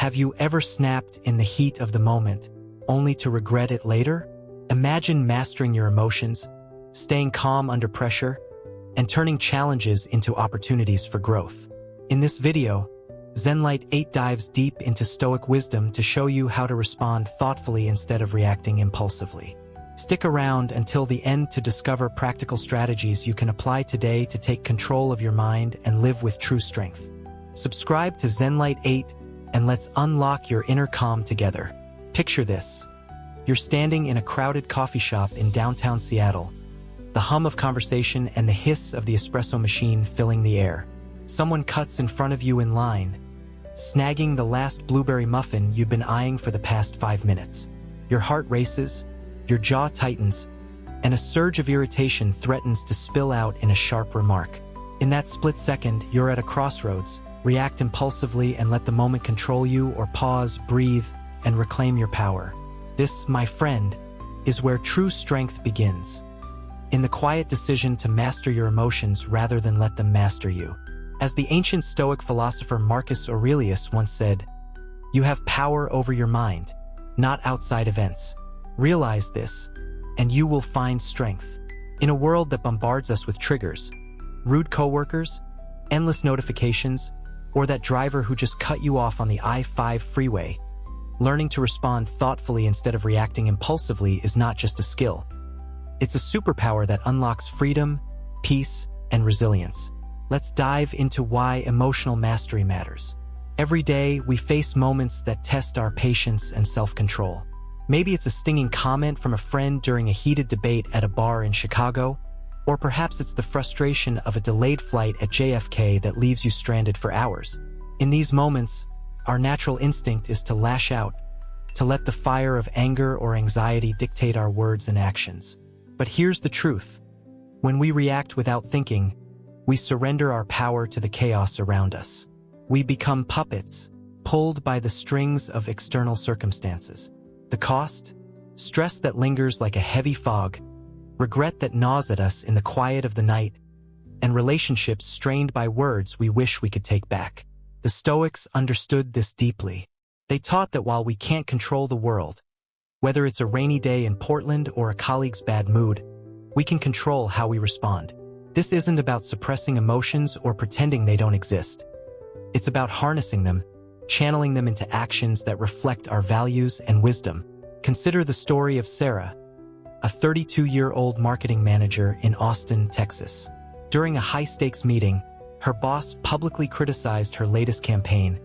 have you ever snapped in the heat of the moment, only to regret it later? Imagine mastering your emotions, staying calm under pressure, and turning challenges into opportunities for growth. In this video, ZENLIGHT 8 dives deep into Stoic wisdom to show you how to respond thoughtfully instead of reacting impulsively. Stick around until the end to discover practical strategies you can apply today to take control of your mind and live with true strength. Subscribe to ZENLIGHT 8 and let's unlock your inner calm together. Picture this. You're standing in a crowded coffee shop in downtown Seattle, the hum of conversation and the hiss of the espresso machine filling the air. Someone cuts in front of you in line, snagging the last blueberry muffin you've been eyeing for the past 5 minutes. Your heart races, your jaw tightens, and a surge of irritation threatens to spill out in a sharp remark. In that split second, you're at a crossroads. React impulsively and let the moment control you, or pause, breathe, and reclaim your power. This, my friend, is where true strength begins. In the quiet decision to master your emotions rather than let them master you. As the ancient Stoic philosopher Marcus Aurelius once said, "You have power over your mind, not outside events. Realize this, and you will find strength." In a world that bombards us with triggers, rude coworkers, endless notifications, or that driver who just cut you off on the I-5 freeway, learning to respond thoughtfully instead of reacting impulsively is not just a skill. It's a superpower that unlocks freedom, peace, and resilience. Let's dive into why emotional mastery matters. Every day, we face moments that test our patience and self-control. Maybe it's a stinging comment from a friend during a heated debate at a bar in Chicago, or perhaps it's the frustration of a delayed flight at JFK that leaves you stranded for hours. In these moments, our natural instinct is to lash out, to let the fire of anger or anxiety dictate our words and actions. But here's the truth. When we react without thinking, we surrender our power to the chaos around us. We become puppets, pulled by the strings of external circumstances. The cost? Stress that lingers like a heavy fog, regret that gnaws at us in the quiet of the night, and relationships strained by words we wish we could take back. The Stoics understood this deeply. They taught that while we can't control the world, whether it's a rainy day in Portland or a colleague's bad mood, we can control how we respond. This isn't about suppressing emotions or pretending they don't exist. It's about harnessing them, channeling them into actions that reflect our values and wisdom. Consider the story of Sarah, a 32-year-old marketing manager in Austin, Texas. During a high-stakes meeting, her boss publicly criticized her latest campaign,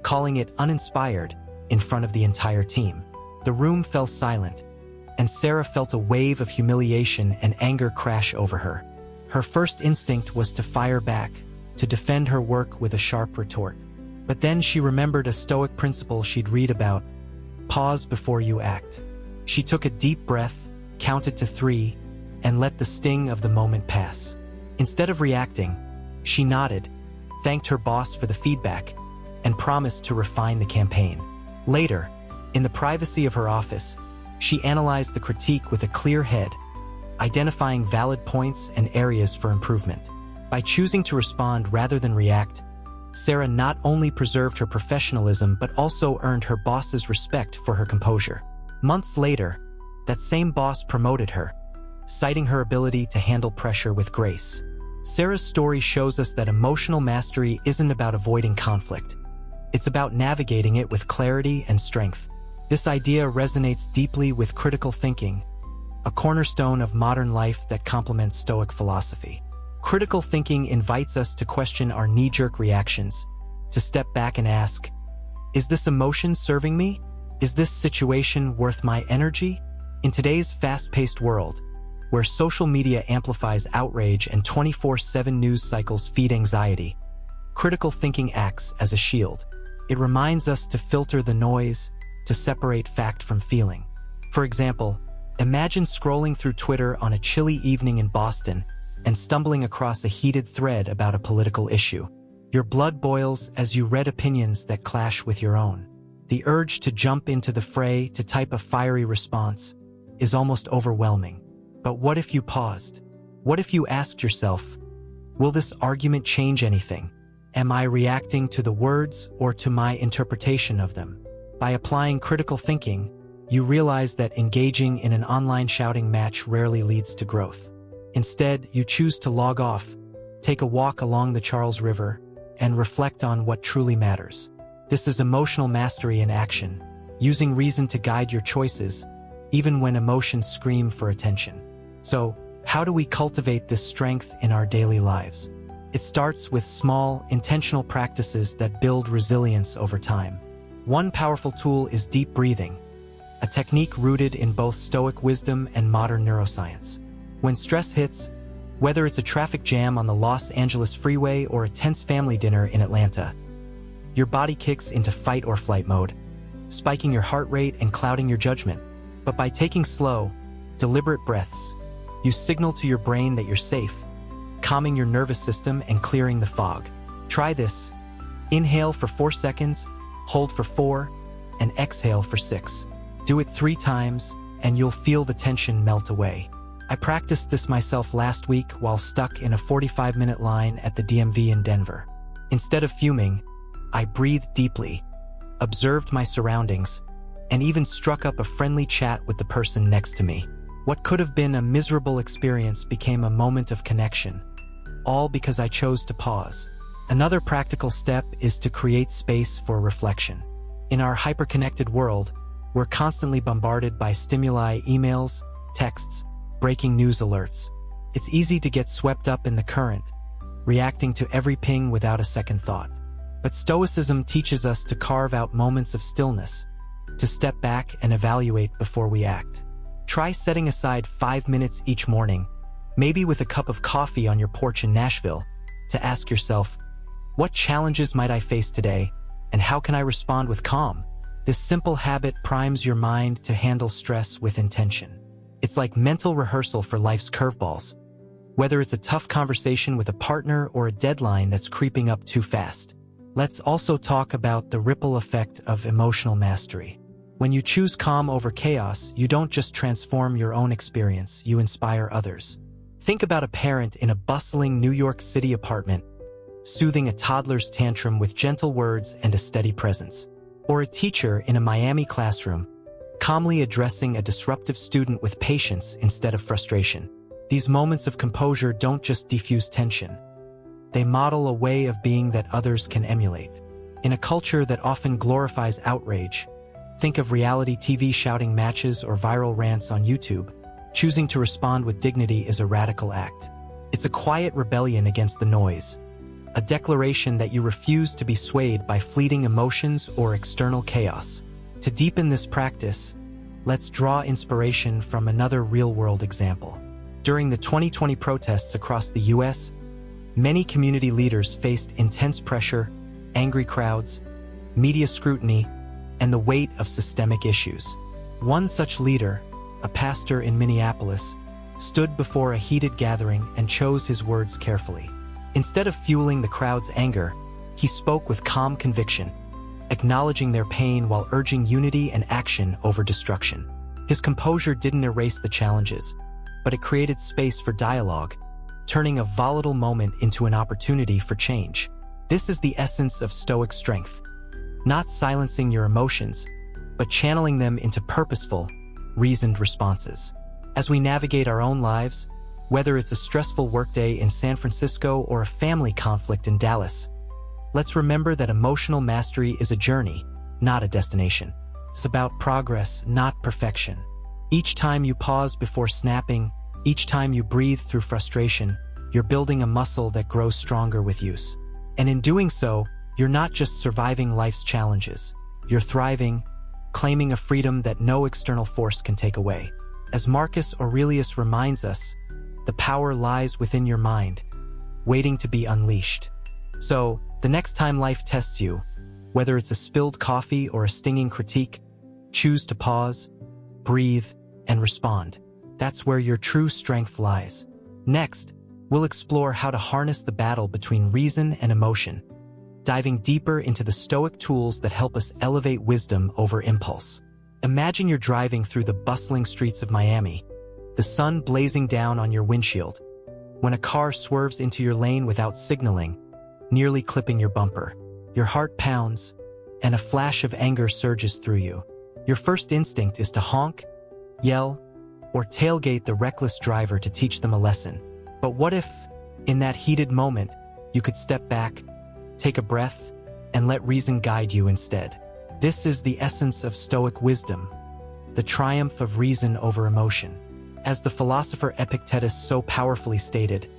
calling it uninspired in front of the entire team. The room fell silent, and Sarah felt a wave of humiliation and anger crash over her. Her first instinct was to fire back, to defend her work with a sharp retort. But then she remembered a Stoic principle she'd read about: pause before you act. She took a deep breath, counted to 3, and let the sting of the moment pass. Instead of reacting, she nodded, thanked her boss for the feedback, and promised to refine the campaign. Later, in the privacy of her office, she analyzed the critique with a clear head, identifying valid points and areas for improvement. By choosing to respond rather than react, Sarah not only preserved her professionalism but also earned her boss's respect for her composure. Months later, that same boss promoted her, citing her ability to handle pressure with grace. Sarah's story shows us that emotional mastery isn't about avoiding conflict. It's about navigating it with clarity and strength. This idea resonates deeply with critical thinking, a cornerstone of modern life that complements Stoic philosophy. Critical thinking invites us to question our knee-jerk reactions, to step back and ask, is this emotion serving me? Is this situation worth my energy? In today's fast-paced world, where social media amplifies outrage and 24/7 news cycles feed anxiety, critical thinking acts as a shield. It reminds us to filter the noise, to separate fact from feeling. For example, imagine scrolling through Twitter on a chilly evening in Boston and stumbling across a heated thread about a political issue. Your blood boils as you read opinions that clash with your own. The urge to jump into the fray, to type a fiery response, is almost overwhelming. But what if you paused? What if you asked yourself, will this argument change anything? Am I reacting to the words or to my interpretation of them? By applying critical thinking, you realize that engaging in an online shouting match rarely leads to growth. Instead, you choose to log off, take a walk along the Charles River, and reflect on what truly matters. This is emotional mastery in action, using reason to guide your choices, even when emotions scream for attention. So, how do we cultivate this strength in our daily lives? It starts with small, intentional practices that build resilience over time. One powerful tool is deep breathing, a technique rooted in both Stoic wisdom and modern neuroscience. When stress hits, whether it's a traffic jam on the Los Angeles freeway or a tense family dinner in Atlanta, your body kicks into fight or flight mode, spiking your heart rate and clouding your judgment. But by taking slow, deliberate breaths, you signal to your brain that you're safe, calming your nervous system and clearing the fog. Try this. Inhale for 4 seconds, hold for 4, and exhale for 6. Do it 3 times, and you'll feel the tension melt away. I practiced this myself last week while stuck in a 45-minute line at the DMV in Denver. Instead of fuming, I breathed deeply, observed my surroundings, and even struck up a friendly chat with the person next to me. What could have been a miserable experience became a moment of connection, all because I chose to pause. Another practical step is to create space for reflection. In our hyper-connected world, we're constantly bombarded by stimuli, emails, texts, breaking news alerts. It's easy to get swept up in the current, reacting to every ping without a second thought. But Stoicism teaches us to carve out moments of stillness, to step back and evaluate before we act. Try setting aside 5 minutes each morning, maybe with a cup of coffee on your porch in Nashville, to ask yourself, what challenges might I face today, and how can I respond with calm? This simple habit primes your mind to handle stress with intention. It's like mental rehearsal for life's curveballs, whether it's a tough conversation with a partner or a deadline that's creeping up too fast. Let's also talk about the ripple effect of emotional mastery. When you choose calm over chaos, you don't just transform your own experience, you inspire others. Think about a parent in a bustling New York City apartment, soothing a toddler's tantrum with gentle words and a steady presence. Or a teacher in a Miami classroom, calmly addressing a disruptive student with patience instead of frustration. These moments of composure don't just diffuse tension. They model a way of being that others can emulate. In a culture that often glorifies outrage, think of reality TV shouting matches or viral rants on YouTube. Choosing to respond with dignity is a radical act. It's a quiet rebellion against the noise, a declaration that you refuse to be swayed by fleeting emotions or external chaos. To deepen this practice, let's draw inspiration from another real-world example. During the 2020 protests across the U.S., many community leaders faced intense pressure, angry crowds, media scrutiny, and the weight of systemic issues. One such leader, a pastor in Minneapolis, stood before a heated gathering and chose his words carefully. Instead of fueling the crowd's anger, he spoke with calm conviction, acknowledging their pain while urging unity and action over destruction. His composure didn't erase the challenges, but it created space for dialogue, turning a volatile moment into an opportunity for change. This is the essence of Stoic strength. Not silencing your emotions, but channeling them into purposeful, reasoned responses. As we navigate our own lives, whether it's a stressful workday in San Francisco or a family conflict in Dallas, let's remember that emotional mastery is a journey, not a destination. It's about progress, not perfection. Each time you pause before snapping, each time you breathe through frustration, you're building a muscle that grows stronger with use. And in doing so, you're not just surviving life's challenges. You're thriving, claiming a freedom that no external force can take away. As Marcus Aurelius reminds us, the power lies within your mind, waiting to be unleashed. So, the next time life tests you, whether it's a spilled coffee or a stinging critique, choose to pause, breathe, and respond. That's where your true strength lies. Next, we'll explore how to harness the battle between reason and emotion, diving deeper into the Stoic tools that help us elevate wisdom over impulse. Imagine you're driving through the bustling streets of Miami, the sun blazing down on your windshield, when a car swerves into your lane without signaling, nearly clipping your bumper. Your heart pounds, and a flash of anger surges through you. Your first instinct is to honk, yell, or tailgate the reckless driver to teach them a lesson. But what if, in that heated moment, you could step back, take a breath, and let reason guide you instead? This is the essence of Stoic wisdom, the triumph of reason over emotion. As the philosopher Epictetus so powerfully stated,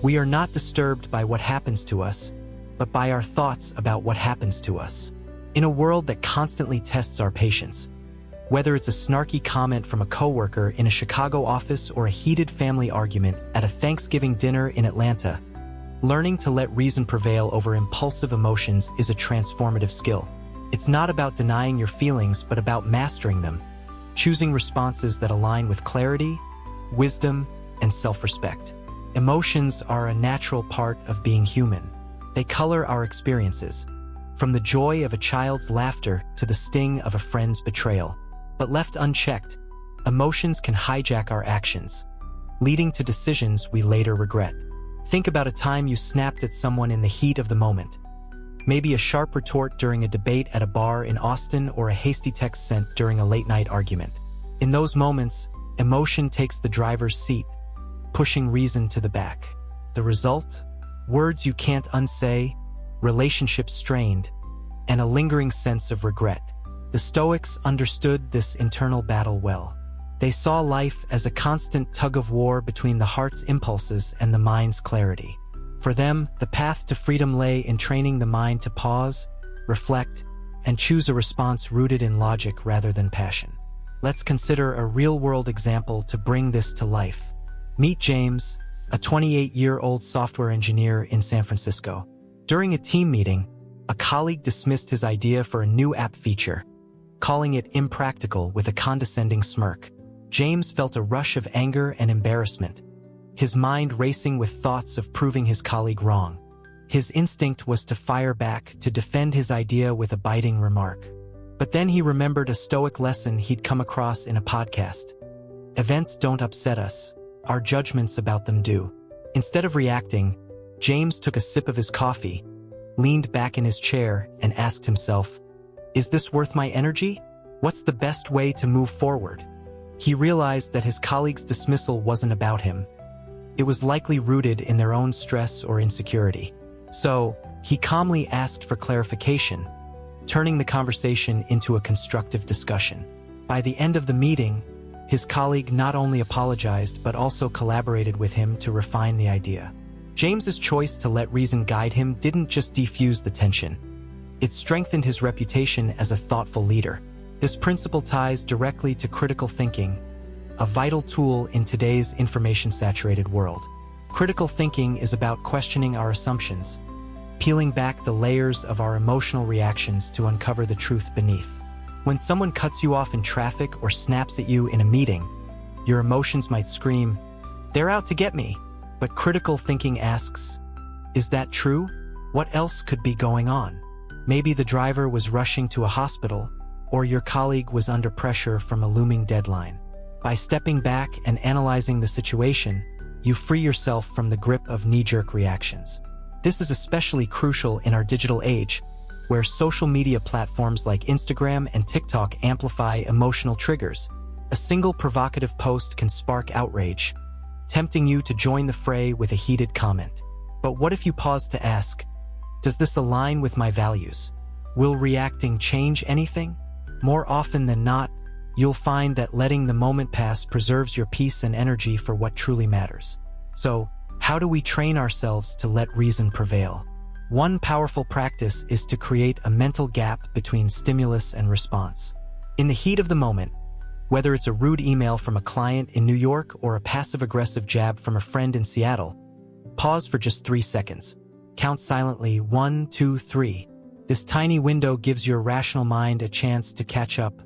we are not disturbed by what happens to us, but by our thoughts about what happens to us. In a world that constantly tests our patience, whether it's a snarky comment from a coworker in a Chicago office or a heated family argument at a Thanksgiving dinner in Atlanta, learning to let reason prevail over impulsive emotions is a transformative skill. It's not about denying your feelings, but about mastering them, choosing responses that align with clarity, wisdom, and self-respect. Emotions are a natural part of being human. They color our experiences, from the joy of a child's laughter to the sting of a friend's betrayal. But left unchecked, emotions can hijack our actions, leading to decisions we later regret. Think about a time you snapped at someone in the heat of the moment. Maybe a sharp retort during a debate at a bar in Austin, or a hasty text sent during a late-night argument. In those moments, emotion takes the driver's seat, pushing reason to the back. The result? Words you can't unsay, relationships strained, and a lingering sense of regret. The Stoics understood this internal battle well. They saw life as a constant tug-of-war between the heart's impulses and the mind's clarity. For them, the path to freedom lay in training the mind to pause, reflect, and choose a response rooted in logic rather than passion. Let's consider a real-world example to bring this to life. Meet James, a 28-year-old software engineer in San Francisco. During a team meeting, a colleague dismissed his idea for a new app feature, calling it impractical with a condescending smirk. James felt a rush of anger and embarrassment, his mind racing with thoughts of proving his colleague wrong. His instinct was to fire back, to defend his idea with a biting remark. But then he remembered a Stoic lesson he'd come across in a podcast. Events don't upset us, our judgments about them do. Instead of reacting, James took a sip of his coffee, leaned back in his chair, and asked himself, "Is this worth my energy? What's the best way to move forward?" He realized that his colleague's dismissal wasn't about him. It was likely rooted in their own stress or insecurity. So, he calmly asked for clarification, turning the conversation into a constructive discussion. By the end of the meeting, his colleague not only apologized but also collaborated with him to refine the idea. James's choice to let reason guide him didn't just defuse the tension. It strengthened his reputation as a thoughtful leader. This principle ties directly to critical thinking, a vital tool in today's information-saturated world. Critical thinking is about questioning our assumptions, peeling back the layers of our emotional reactions to uncover the truth beneath. When someone cuts you off in traffic or snaps at you in a meeting, your emotions might scream, "They're out to get me." But critical thinking asks, is that true? What else could be going on? Maybe the driver was rushing to a hospital, or your colleague was under pressure from a looming deadline. By stepping back and analyzing the situation, you free yourself from the grip of knee-jerk reactions. This is especially crucial in our digital age, where social media platforms like Instagram and TikTok amplify emotional triggers. A single provocative post can spark outrage, tempting you to join the fray with a heated comment. But what if you pause to ask, does this align with my values? Will reacting change anything? More often than not, you'll find that letting the moment pass preserves your peace and energy for what truly matters. So, how do we train ourselves to let reason prevail? One powerful practice is to create a mental gap between stimulus and response. In the heat of the moment, whether it's a rude email from a client in New York or a passive-aggressive jab from a friend in Seattle, pause for just 3 seconds. Count silently 1, 2, 3. This tiny window gives your rational mind a chance to catch up,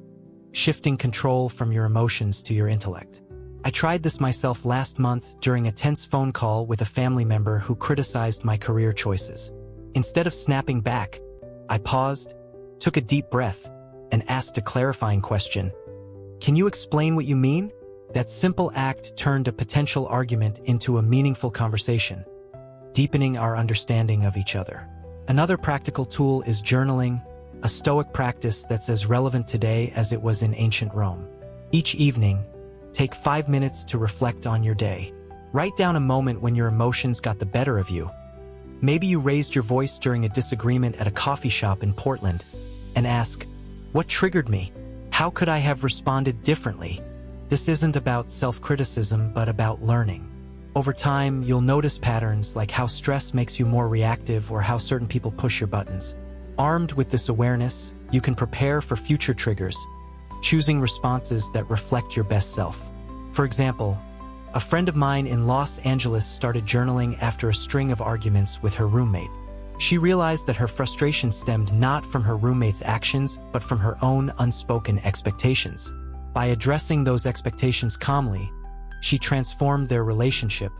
shifting control from your emotions to your intellect. I tried this myself last month during a tense phone call with a family member who criticized my career choices. Instead of snapping back, I paused, took a deep breath, and asked a clarifying question. "Can you explain what you mean?" That simple act turned a potential argument into a meaningful conversation. deepening our understanding of each other. Another practical tool is journaling, a Stoic practice that's as relevant today as it was in ancient Rome. Each evening, take 5 minutes to reflect on your day. Write down a moment when your emotions got the better of you. Maybe you raised your voice during a disagreement at a coffee shop in Portland, and ask, "What triggered me? How could I have responded differently?" This isn't about self-criticism, but about learning. Over time, you'll notice patterns like how stress makes you more reactive or how certain people push your buttons. Armed with this awareness, you can prepare for future triggers, choosing responses that reflect your best self. For example, a friend of mine in Los Angeles started journaling after a string of arguments with her roommate. She realized that her frustration stemmed not from her roommate's actions, but from her own unspoken expectations. By addressing those expectations calmly, she transformed their relationship,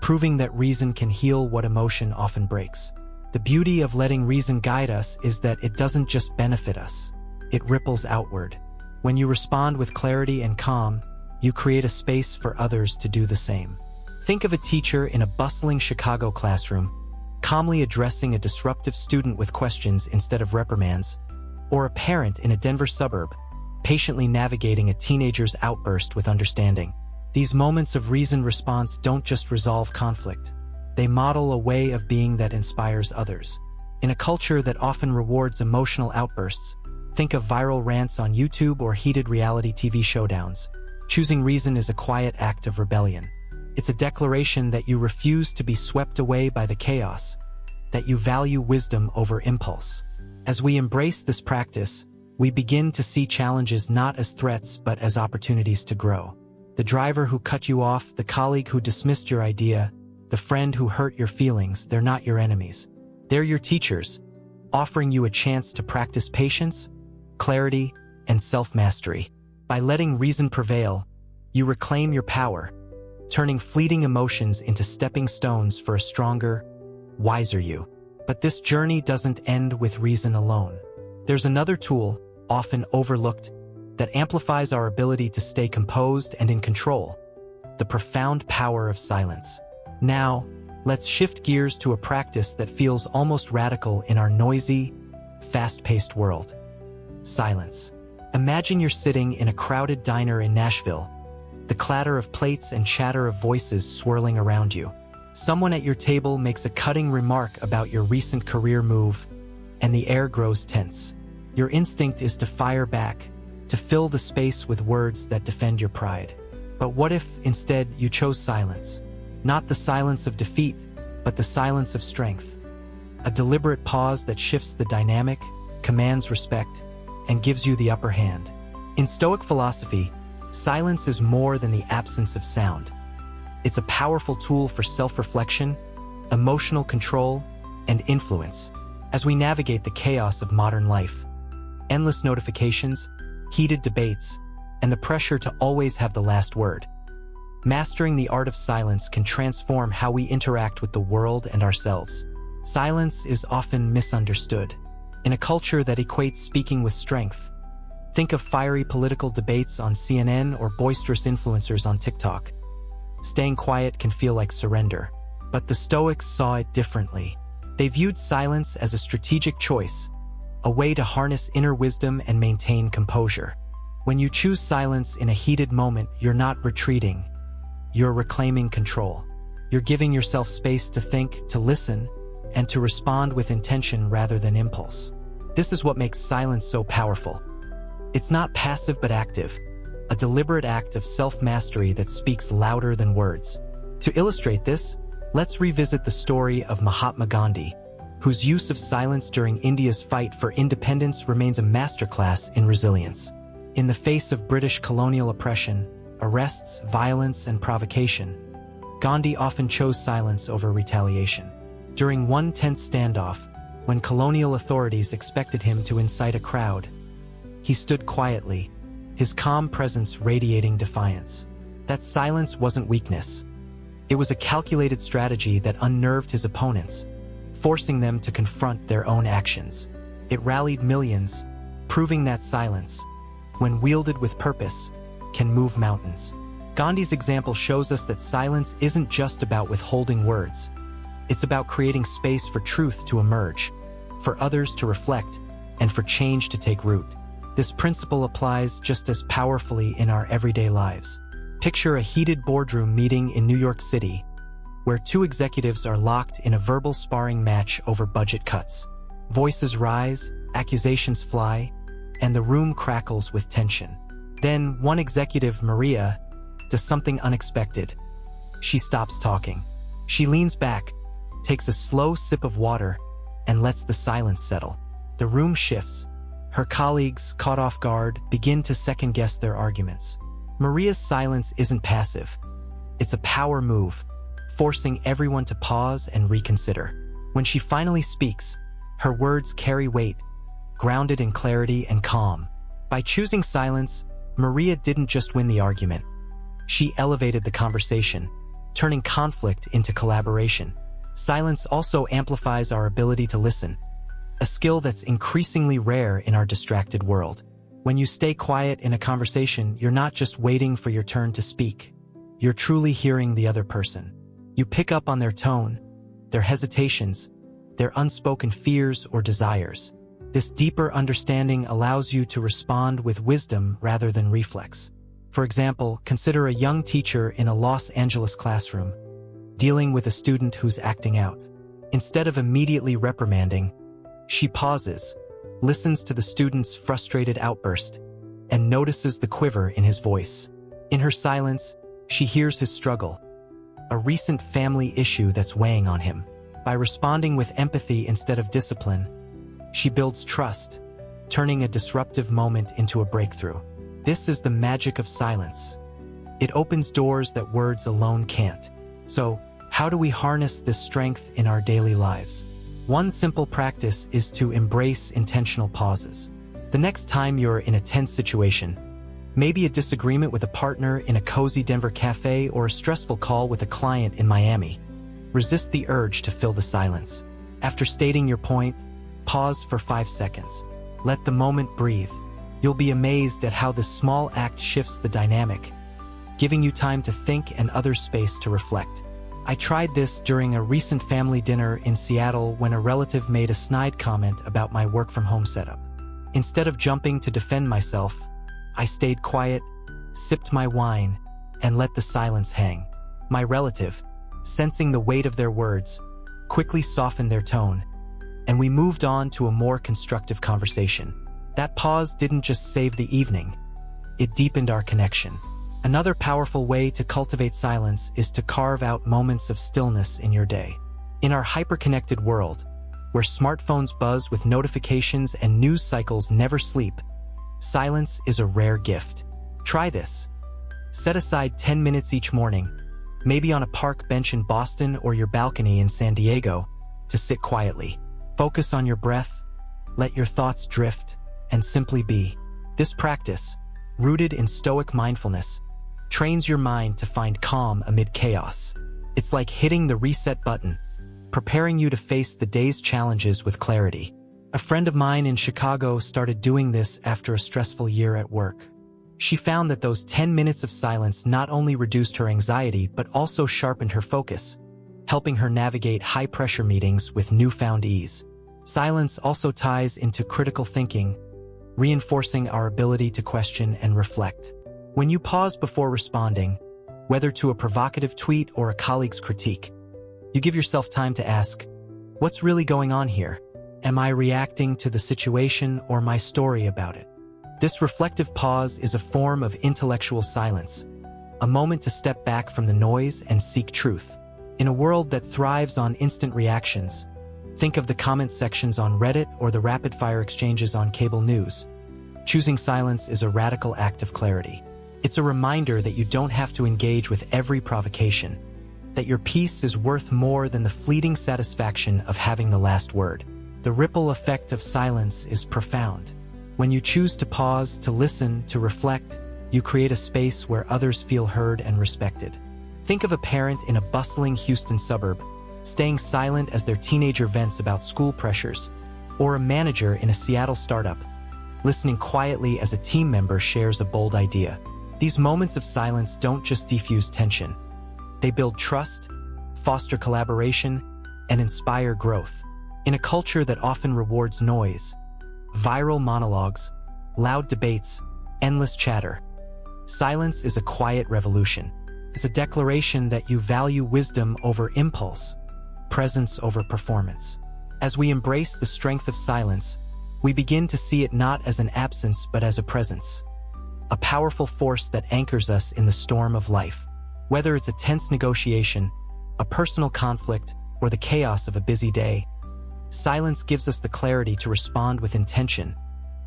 proving that reason can heal what emotion often breaks. The beauty of letting reason guide us is that it doesn't just benefit us, it ripples outward. When you respond with clarity and calm, you create a space for others to do the same. Think of a teacher in a bustling Chicago classroom, calmly addressing a disruptive student with questions instead of reprimands, or a parent in a Denver suburb, patiently navigating a teenager's outburst with understanding. These moments of reasoned response don't just resolve conflict. They model a way of being that inspires others. In a culture that often rewards emotional outbursts, think of viral rants on YouTube or heated reality TV showdowns. Choosing reason is a quiet act of rebellion. It's a declaration that you refuse to be swept away by the chaos, that you value wisdom over impulse. As we embrace this practice, we begin to see challenges not as threats but as opportunities to grow. The driver who cut you off, the colleague who dismissed your idea, the friend who hurt your feelings, they're not your enemies. They're your teachers, offering you a chance to practice patience, clarity, and self-mastery. By letting reason prevail, you reclaim your power, turning fleeting emotions into stepping stones for a stronger, wiser you. But this journey doesn't end with reason alone. There's another tool, often overlooked, that amplifies our ability to stay composed and in control: the profound power of silence. Now, let's shift gears to a practice that feels almost radical in our noisy, fast-paced world: silence. Imagine you're sitting in a crowded diner in Nashville, the clatter of plates and chatter of voices swirling around you. Someone at your table makes a cutting remark about your recent career move, and the air grows tense. Your instinct is to fire back, to fill the space with words that defend your pride. But what if, instead, you chose silence? Not the silence of defeat, but the silence of strength. A deliberate pause that shifts the dynamic, commands respect, and gives you the upper hand. In Stoic philosophy, silence is more than the absence of sound. It's a powerful tool for self-reflection, emotional control, and influence. As we navigate the chaos of modern life, endless notifications, heated debates, and the pressure to always have the last word, mastering the art of silence can transform how we interact with the world and ourselves. Silence is often misunderstood. In a culture that equates speaking with strength, think of fiery political debates on CNN or boisterous influencers on TikTok. Staying quiet can feel like surrender, but the Stoics saw it differently. They viewed silence as a strategic choice, a way to harness inner wisdom and maintain composure. When you choose silence in a heated moment, you're not retreating, you're reclaiming control. You're giving yourself space to think, to listen, and to respond with intention rather than impulse. This is what makes silence so powerful. It's not passive but active, a deliberate act of self-mastery that speaks louder than words. To illustrate this, let's revisit the story of Mahatma Gandhi, whose use of silence during India's fight for independence remains a masterclass in resilience. In the face of British colonial oppression, arrests, violence, and provocation, Gandhi often chose silence over retaliation. During one tense standoff, when colonial authorities expected him to incite a crowd, he stood quietly, his calm presence radiating defiance. That silence wasn't weakness. It was a calculated strategy that unnerved his opponents, forcing them to confront their own actions. It rallied millions, proving that silence, when wielded with purpose, can move mountains. Gandhi's example shows us that silence isn't just about withholding words. It's about creating space for truth to emerge, for others to reflect, and for change to take root. This principle applies just as powerfully in our everyday lives. Picture a heated boardroom meeting in New York City, where two executives are locked in a verbal sparring match over budget cuts. Voices rise, accusations fly, and the room crackles with tension. Then one executive, Maria, does something unexpected. She stops talking. She leans back, takes a slow sip of water, and lets the silence settle. The room shifts. Her colleagues, caught off guard, begin to second-guess their arguments. Maria's silence isn't passive. It's a power move, forcing everyone to pause and reconsider. When she finally speaks, her words carry weight, grounded in clarity and calm. By choosing silence, Maria didn't just win the argument. She elevated the conversation, turning conflict into collaboration. Silence also amplifies our ability to listen, a skill that's increasingly rare in our distracted world. When you stay quiet in a conversation, you're not just waiting for your turn to speak. You're truly hearing the other person. You pick up on their tone, their hesitations, their unspoken fears or desires. This deeper understanding allows you to respond with wisdom rather than reflex. For example, consider a young teacher in a Los Angeles classroom, dealing with a student who's acting out. Instead of immediately reprimanding, she pauses, listens to the student's frustrated outburst, and notices the quiver in his voice. In her silence, she hears his struggle, a recent family issue that's weighing on him. By responding with empathy instead of discipline, she builds trust, turning a disruptive moment into a breakthrough. This is the magic of silence. It opens doors that words alone can't. So, how do we harness this strength in our daily lives? One simple practice is to embrace intentional pauses. The next time you're in a tense situation, maybe a disagreement with a partner in a cozy Denver cafe or a stressful call with a client in Miami, resist the urge to fill the silence. After stating your point, pause for 5 seconds. Let the moment breathe. You'll be amazed at how this small act shifts the dynamic, giving you time to think and others space to reflect. I tried this during a recent family dinner in Seattle when a relative made a snide comment about my work-from-home setup. Instead of jumping to defend myself, I stayed quiet, sipped my wine, and let the silence hang. My relative, sensing the weight of their words, quickly softened their tone, and we moved on to a more constructive conversation. That pause didn't just save the evening, it deepened our connection. Another powerful way to cultivate silence is to carve out moments of stillness in your day. In our hyper-connected world, where smartphones buzz with notifications and news cycles never sleep, silence is a rare gift. Try this. Set aside 10 minutes each morning, maybe on a park bench in Boston or your balcony in San Diego, to sit quietly. Focus on your breath, let your thoughts drift, and simply be. This practice, rooted in Stoic mindfulness, trains your mind to find calm amid chaos. It's like hitting the reset button, preparing you to face the day's challenges with clarity. A friend of mine in Chicago started doing this after a stressful year at work. She found that those 10 minutes of silence not only reduced her anxiety but also sharpened her focus, helping her navigate high-pressure meetings with newfound ease. Silence also ties into critical thinking, reinforcing our ability to question and reflect. When you pause before responding, whether to a provocative tweet or a colleague's critique, you give yourself time to ask, what's really going on here? Am I reacting to the situation or my story about it? This reflective pause is a form of intellectual silence, a moment to step back from the noise and seek truth. In a world that thrives on instant reactions, think of the comment sections on Reddit or the rapid-fire exchanges on cable news. Choosing silence is a radical act of clarity. It's a reminder that you don't have to engage with every provocation, that your peace is worth more than the fleeting satisfaction of having the last word. The ripple effect of silence is profound. When you choose to pause, to listen, to reflect, you create a space where others feel heard and respected. Think of a parent in a bustling Houston suburb, staying silent as their teenager vents about school pressures, or a manager in a Seattle startup, listening quietly as a team member shares a bold idea. These moments of silence don't just defuse tension. They build trust, foster collaboration, and inspire growth. In a culture that often rewards noise, viral monologues, loud debates, endless chatter, silence is a quiet revolution. It's a declaration that you value wisdom over impulse, presence over performance. As we embrace the strength of silence, we begin to see it not as an absence but as a presence, a powerful force that anchors us in the storm of life. Whether it's a tense negotiation, a personal conflict, or the chaos of a busy day, silence gives us the clarity to respond with intention,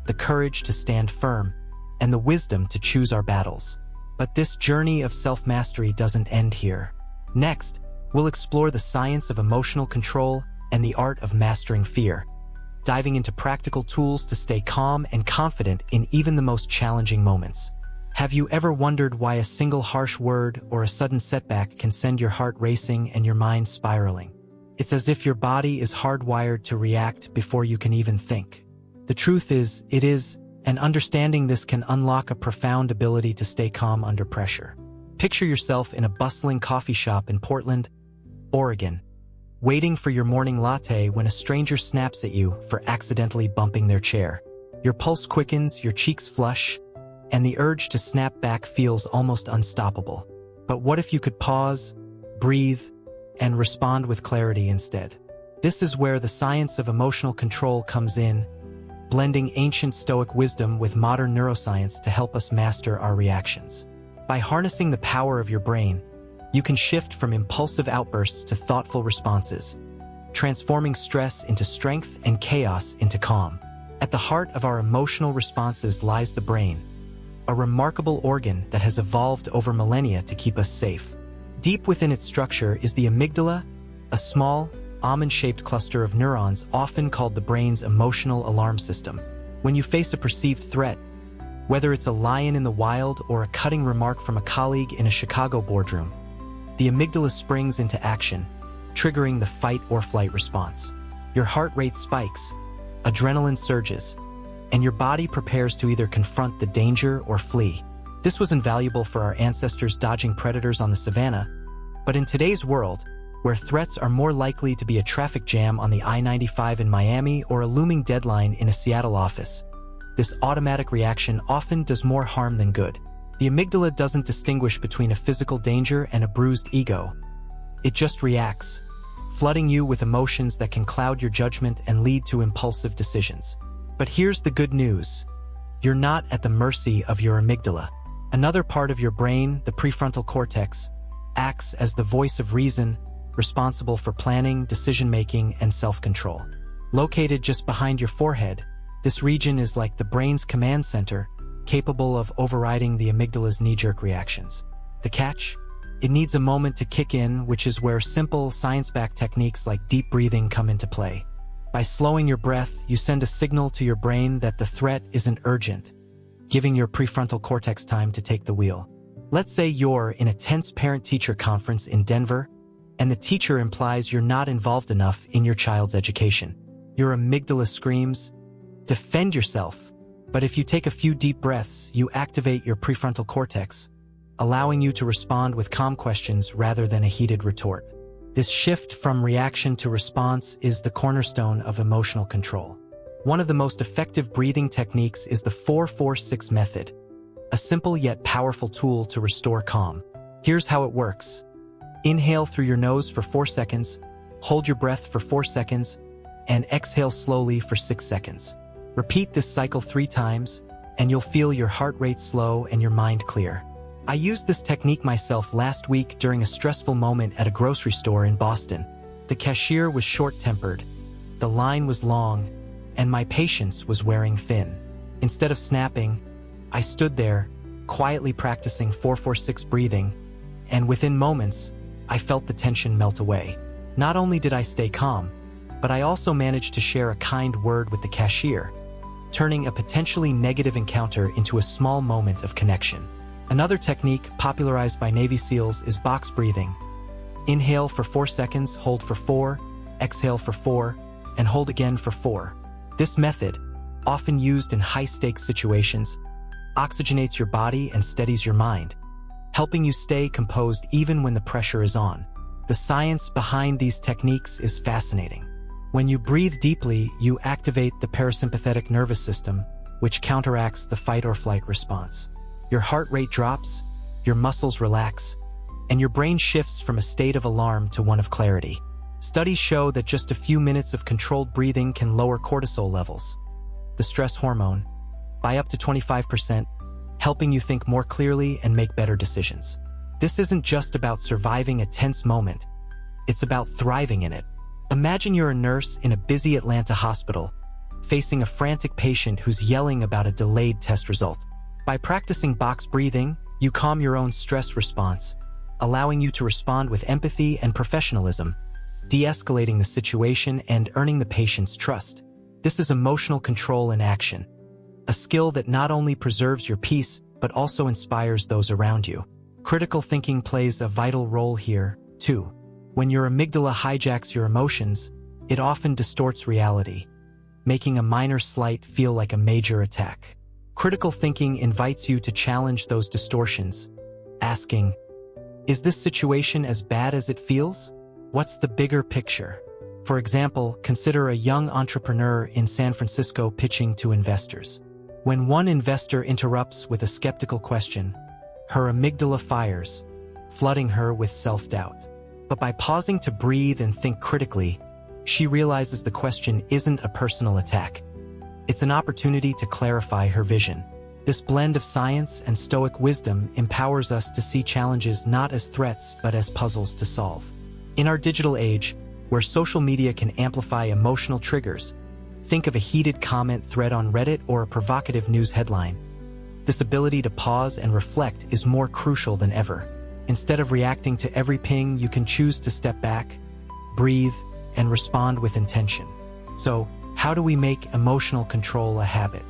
the courage to stand firm, and the wisdom to choose our battles. But this journey of self-mastery doesn't end here. Next, we'll explore the science of emotional control and the art of mastering fear, diving into practical tools to stay calm and confident in even the most challenging moments. Have you ever wondered why a single harsh word or a sudden setback can send your heart racing and your mind spiraling? It's as if your body is hardwired to react before you can even think. The truth is, it is, and understanding this can unlock a profound ability to stay calm under pressure. Picture yourself in a bustling coffee shop in Portland, Oregon, waiting for your morning latte when a stranger snaps at you for accidentally bumping their chair. Your pulse quickens, your cheeks flush, and the urge to snap back feels almost unstoppable. But what if you could pause, breathe, and respond with clarity instead? This is where the science of emotional control comes in, blending ancient Stoic wisdom with modern neuroscience to help us master our reactions. By harnessing the power of your brain, you can shift from impulsive outbursts to thoughtful responses, transforming stress into strength and chaos into calm. At the heart of our emotional responses lies the brain, a remarkable organ that has evolved over millennia to keep us safe. Deep within its structure is the amygdala, a small, almond-shaped cluster of neurons often called the brain's emotional alarm system. When you face a perceived threat, whether it's a lion in the wild or a cutting remark from a colleague in a Chicago boardroom, the amygdala springs into action, triggering the fight-or-flight response. Your heart rate spikes, adrenaline surges, and your body prepares to either confront the danger or flee. This was invaluable for our ancestors dodging predators on the savannah, but in today's world, where threats are more likely to be a traffic jam on the I-95 in Miami or a looming deadline in a Seattle office, this automatic reaction often does more harm than good. The amygdala doesn't distinguish between a physical danger and a bruised ego. It just reacts, flooding you with emotions that can cloud your judgment and lead to impulsive decisions. But here's the good news. You're not at the mercy of your amygdala. Another part of your brain, the prefrontal cortex, acts as the voice of reason, responsible for planning, decision-making, and self-control. Located just behind your forehead, this region is like the brain's command center, capable of overriding the amygdala's knee-jerk reactions. The catch? It needs a moment to kick in, which is where simple, science-backed techniques like deep breathing come into play. By slowing your breath, you send a signal to your brain that the threat isn't urgent, giving your prefrontal cortex time to take the wheel. Let's say you're in a tense parent-teacher conference in Denver, and the teacher implies you're not involved enough in your child's education. Your amygdala screams, "Defend yourself." But if you take a few deep breaths, you activate your prefrontal cortex, allowing you to respond with calm questions rather than a heated retort. This shift from reaction to response is the cornerstone of emotional control. One of the most effective breathing techniques is the 4-4-6 method, a simple yet powerful tool to restore calm. Here's how it works. Inhale through your nose for 4 seconds, hold your breath for 4 seconds, and exhale slowly for 6 seconds. Repeat this cycle 3 times, and you'll feel your heart rate slow and your mind clear. I used this technique myself last week during a stressful moment at a grocery store in Boston. The cashier was short-tempered, the line was long, and my patience was wearing thin. Instead of snapping, I stood there, quietly practicing 4-4-6 breathing, and within moments, I felt the tension melt away. Not only did I stay calm, but I also managed to share a kind word with the cashier, turning a potentially negative encounter into a small moment of connection. Another technique popularized by Navy SEALs is box breathing. Inhale for 4 seconds, hold for 4, exhale for 4, and hold again for 4. This method, often used in high-stakes situations, oxygenates your body and steadies your mind, helping you stay composed even when the pressure is on. The science behind these techniques is fascinating. When you breathe deeply, you activate the parasympathetic nervous system, which counteracts the fight-or-flight response. Your heart rate drops, your muscles relax, and your brain shifts from a state of alarm to one of clarity. Studies show that just a few minutes of controlled breathing can lower cortisol levels, the stress hormone, by up to 25%, helping you think more clearly and make better decisions. This isn't just about surviving a tense moment, it's about thriving in it. Imagine you're a nurse in a busy Atlanta hospital, facing a frantic patient who's yelling about a delayed test result. By practicing box breathing, you calm your own stress response, allowing you to respond with empathy and professionalism, de-escalating the situation and earning the patient's trust. This is emotional control in action, a skill that not only preserves your peace, but also inspires those around you. Critical thinking plays a vital role here, too. When your amygdala hijacks your emotions, it often distorts reality, making a minor slight feel like a major attack. Critical thinking invites you to challenge those distortions, asking, is this situation as bad as it feels? What's the bigger picture? For example, consider a young entrepreneur in San Francisco pitching to investors. When one investor interrupts with a skeptical question, her amygdala fires, flooding her with self-doubt. But by pausing to breathe and think critically, she realizes the question isn't a personal attack. It's an opportunity to clarify her vision. This blend of science and Stoic wisdom empowers us to see challenges not as threats but as puzzles to solve. In our digital age, where social media can amplify emotional triggers, think of a heated comment thread on Reddit or a provocative news headline. This ability to pause and reflect is more crucial than ever. Instead of reacting to every ping, you can choose to step back, breathe, and respond with intention. So, how do we make emotional control a habit?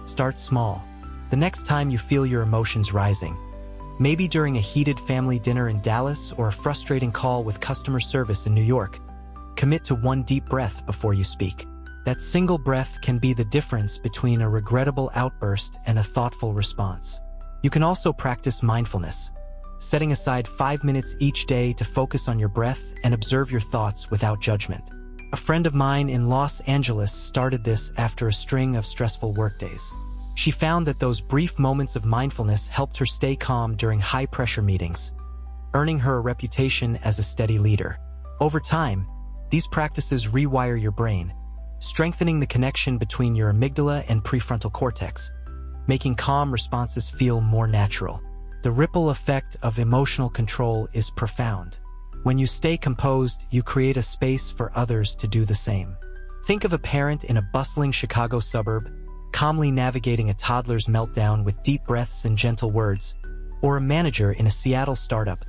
Start small. The next time you feel your emotions rising, maybe during a heated family dinner in Dallas or a frustrating call with customer service in New York, commit to one deep breath before you speak. That single breath can be the difference between a regrettable outburst and a thoughtful response. You can also practice mindfulness, setting aside 5 minutes each day to focus on your breath and observe your thoughts without judgment. A friend of mine in Los Angeles started this after a string of stressful workdays. She found that those brief moments of mindfulness helped her stay calm during high-pressure meetings, earning her a reputation as a steady leader. Over time, these practices rewire your brain, strengthening the connection between your amygdala and prefrontal cortex, making calm responses feel more natural. The ripple effect of emotional control is profound. When you stay composed, you create a space for others to do the same. Think of a parent in a bustling Chicago suburb, calmly navigating a toddler's meltdown with deep breaths and gentle words, or a manager in a Seattle startup,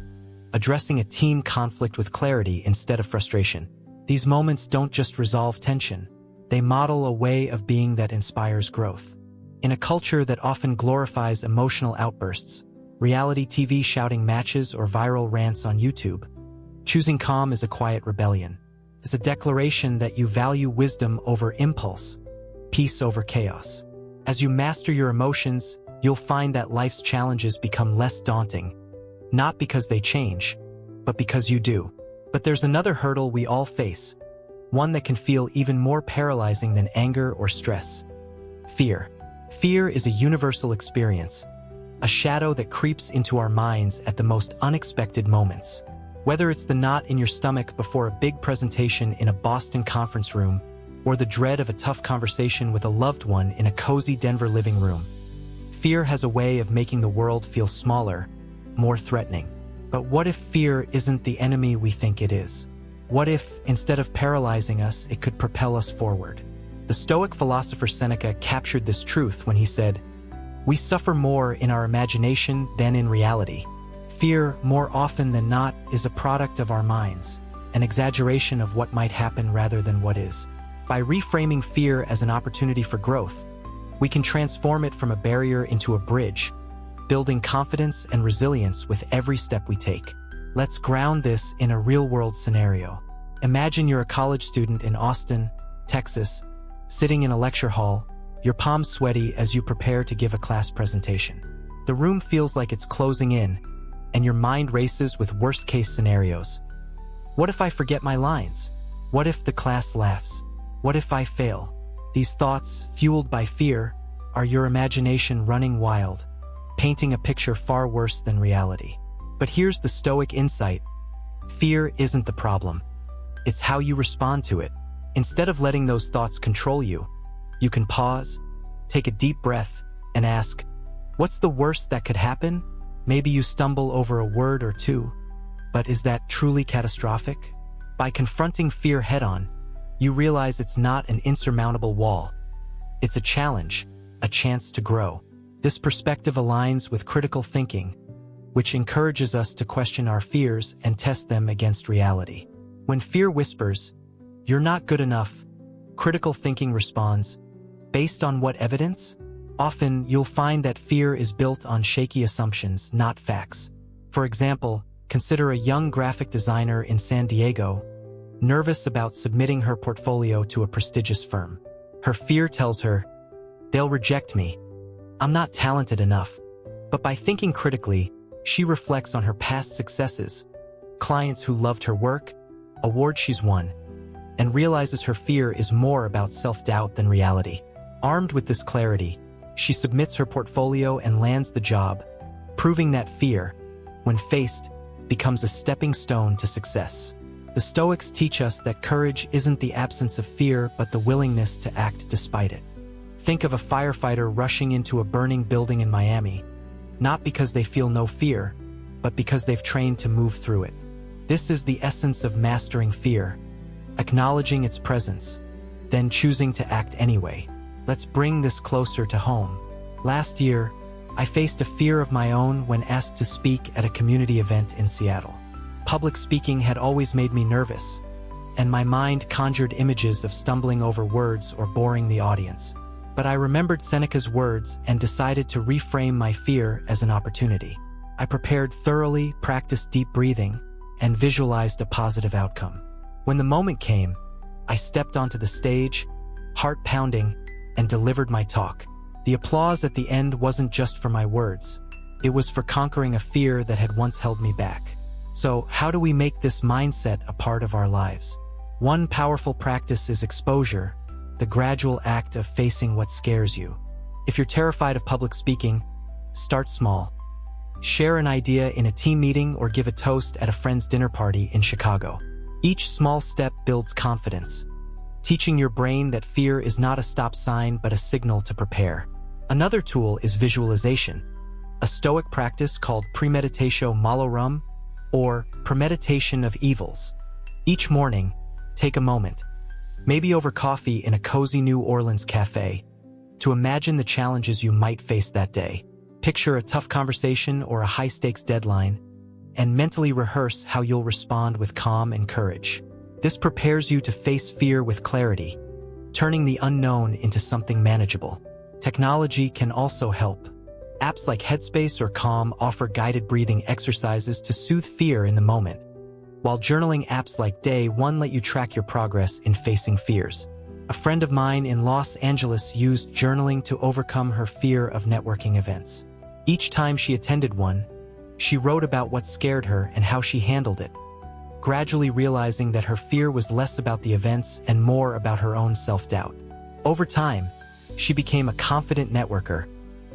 addressing a team conflict with clarity instead of frustration. These moments don't just resolve tension, they model a way of being that inspires growth. In a culture that often glorifies emotional outbursts, reality TV shouting matches or viral rants on YouTube, choosing calm is a quiet rebellion. It's a declaration that you value wisdom over impulse, peace over chaos. As you master your emotions, you'll find that life's challenges become less daunting, not because they change, but because you do. But there's another hurdle we all face, one that can feel even more paralyzing than anger or stress: fear. Fear is a universal experience, a shadow that creeps into our minds at the most unexpected moments. Whether it's the knot in your stomach before a big presentation in a Boston conference room, or the dread of a tough conversation with a loved one in a cozy Denver living room, fear has a way of making the world feel smaller, more threatening. But what if fear isn't the enemy we think it is? What if, instead of paralyzing us, it could propel us forward? The Stoic philosopher Seneca captured this truth when he said, "We suffer more in our imagination than in reality." Fear, more often than not, is a product of our minds, an exaggeration of what might happen rather than what is. By reframing fear as an opportunity for growth, we can transform it from a barrier into a bridge, building confidence and resilience with every step we take. Let's ground this in a real-world scenario. Imagine you're a college student in Austin, Texas, sitting in a lecture hall, your palms sweaty as you prepare to give a class presentation. The room feels like it's closing in, and your mind races with worst-case scenarios. What if I forget my lines? What if the class laughs? What if I fail? These thoughts, fueled by fear, are your imagination running wild, painting a picture far worse than reality. But here's the Stoic insight. Fear isn't the problem. It's how you respond to it. Instead of letting those thoughts control you, you can pause, take a deep breath, and ask, what's the worst that could happen? Maybe you stumble over a word or two, but is that truly catastrophic? By confronting fear head-on, you realize it's not an insurmountable wall. It's a challenge, a chance to grow. This perspective aligns with critical thinking, which encourages us to question our fears and test them against reality. When fear whispers, "You're not good enough," critical thinking responds, "Based on what evidence?" Often, you'll find that fear is built on shaky assumptions, not facts. For example, consider a young graphic designer in San Diego, nervous about submitting her portfolio to a prestigious firm. Her fear tells her, "They'll reject me. I'm not talented enough." But by thinking critically, she reflects on her past successes, clients who loved her work, awards she's won, and realizes her fear is more about self-doubt than reality. Armed with this clarity, she submits her portfolio and lands the job, proving that fear, when faced, becomes a stepping stone to success. The Stoics teach us that courage isn't the absence of fear but the willingness to act despite it. Think of a firefighter rushing into a burning building in Miami, not because they feel no fear, but because they've trained to move through it. This is the essence of mastering fear, acknowledging its presence, then choosing to act anyway. Let's bring this closer to home. Last year, I faced a fear of my own when asked to speak at a community event in Seattle. Public speaking had always made me nervous, and my mind conjured images of stumbling over words or boring the audience. But I remembered Seneca's words and decided to reframe my fear as an opportunity. I prepared thoroughly, practiced deep breathing, and visualized a positive outcome. When the moment came, I stepped onto the stage, heart pounding, and delivered my talk. The applause at the end wasn't just for my words. It was for conquering a fear that had once held me back. So, how do we make this mindset a part of our lives? One powerful practice is exposure, the gradual act of facing what scares you. If you're terrified of public speaking, start small. Share an idea in a team meeting or give a toast at a friend's dinner party in Chicago. Each small step builds confidence, teaching your brain that fear is not a stop sign but a signal to prepare. Another tool is visualization, a Stoic practice called premeditatio malorum, or premeditation of evils. Each morning, take a moment, maybe over coffee in a cozy New Orleans cafe, to imagine the challenges you might face that day. Picture a tough conversation or a high-stakes deadline, and mentally rehearse how you'll respond with calm and courage. This prepares you to face fear with clarity, turning the unknown into something manageable. Technology can also help. Apps like Headspace or Calm offer guided breathing exercises to soothe fear in the moment, while journaling apps like Day One let you track your progress in facing fears. A friend of mine in Los Angeles used journaling to overcome her fear of networking events. Each time she attended one, she wrote about what scared her and how she handled it, gradually realizing that her fear was less about the events and more about her own self-doubt. Over time, she became a confident networker,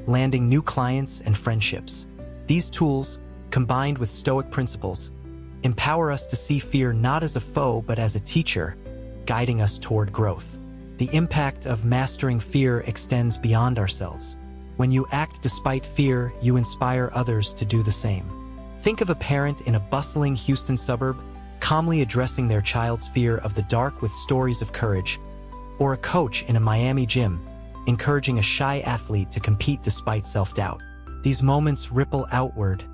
landing new clients and friendships. These tools, combined with Stoic principles, empower us to see fear not as a foe but as a teacher, guiding us toward growth. The impact of mastering fear extends beyond ourselves. When you act despite fear, you inspire others to do the same. Think of a parent in a bustling Houston suburb, calmly addressing their child's fear of the dark with stories of courage, or a coach in a Miami gym, encouraging a shy athlete to compete despite self-doubt. These moments ripple outward,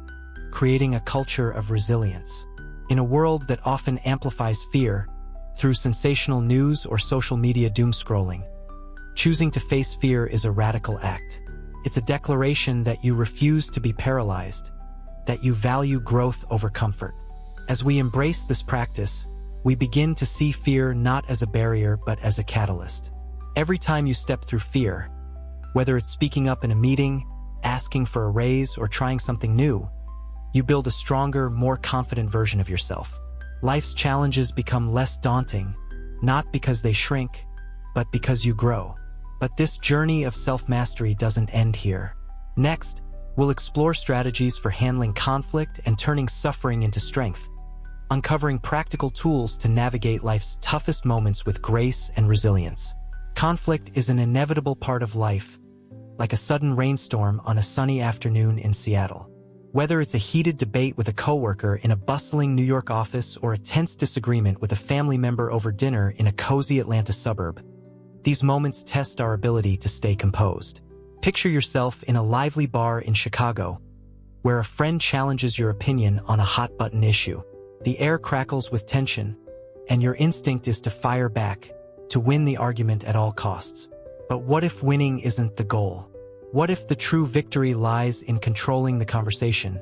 creating a culture of resilience. In a world that often amplifies fear through sensational news or social media doom scrolling, choosing to face fear is a radical act. It's a declaration that you refuse to be paralyzed, that you value growth over comfort. As we embrace this practice, we begin to see fear not as a barrier but as a catalyst. Every time you step through fear, whether it's speaking up in a meeting, asking for a raise, or trying something new, you build a stronger, more confident version of yourself. Life's challenges become less daunting, not because they shrink, but because you grow. But this journey of self-mastery doesn't end here. Next, we'll explore strategies for handling conflict and turning suffering into strength, uncovering practical tools to navigate life's toughest moments with grace and resilience. Conflict is an inevitable part of life, like a sudden rainstorm on a sunny afternoon in Seattle. Whether it's a heated debate with a coworker in a bustling New York office or a tense disagreement with a family member over dinner in a cozy Atlanta suburb, these moments test our ability to stay composed. Picture yourself in a lively bar in Chicago, where a friend challenges your opinion on a hot-button issue. The air crackles with tension, and your instinct is to fire back, to win the argument at all costs. But what if winning isn't the goal? What if the true victory lies in controlling the conversation,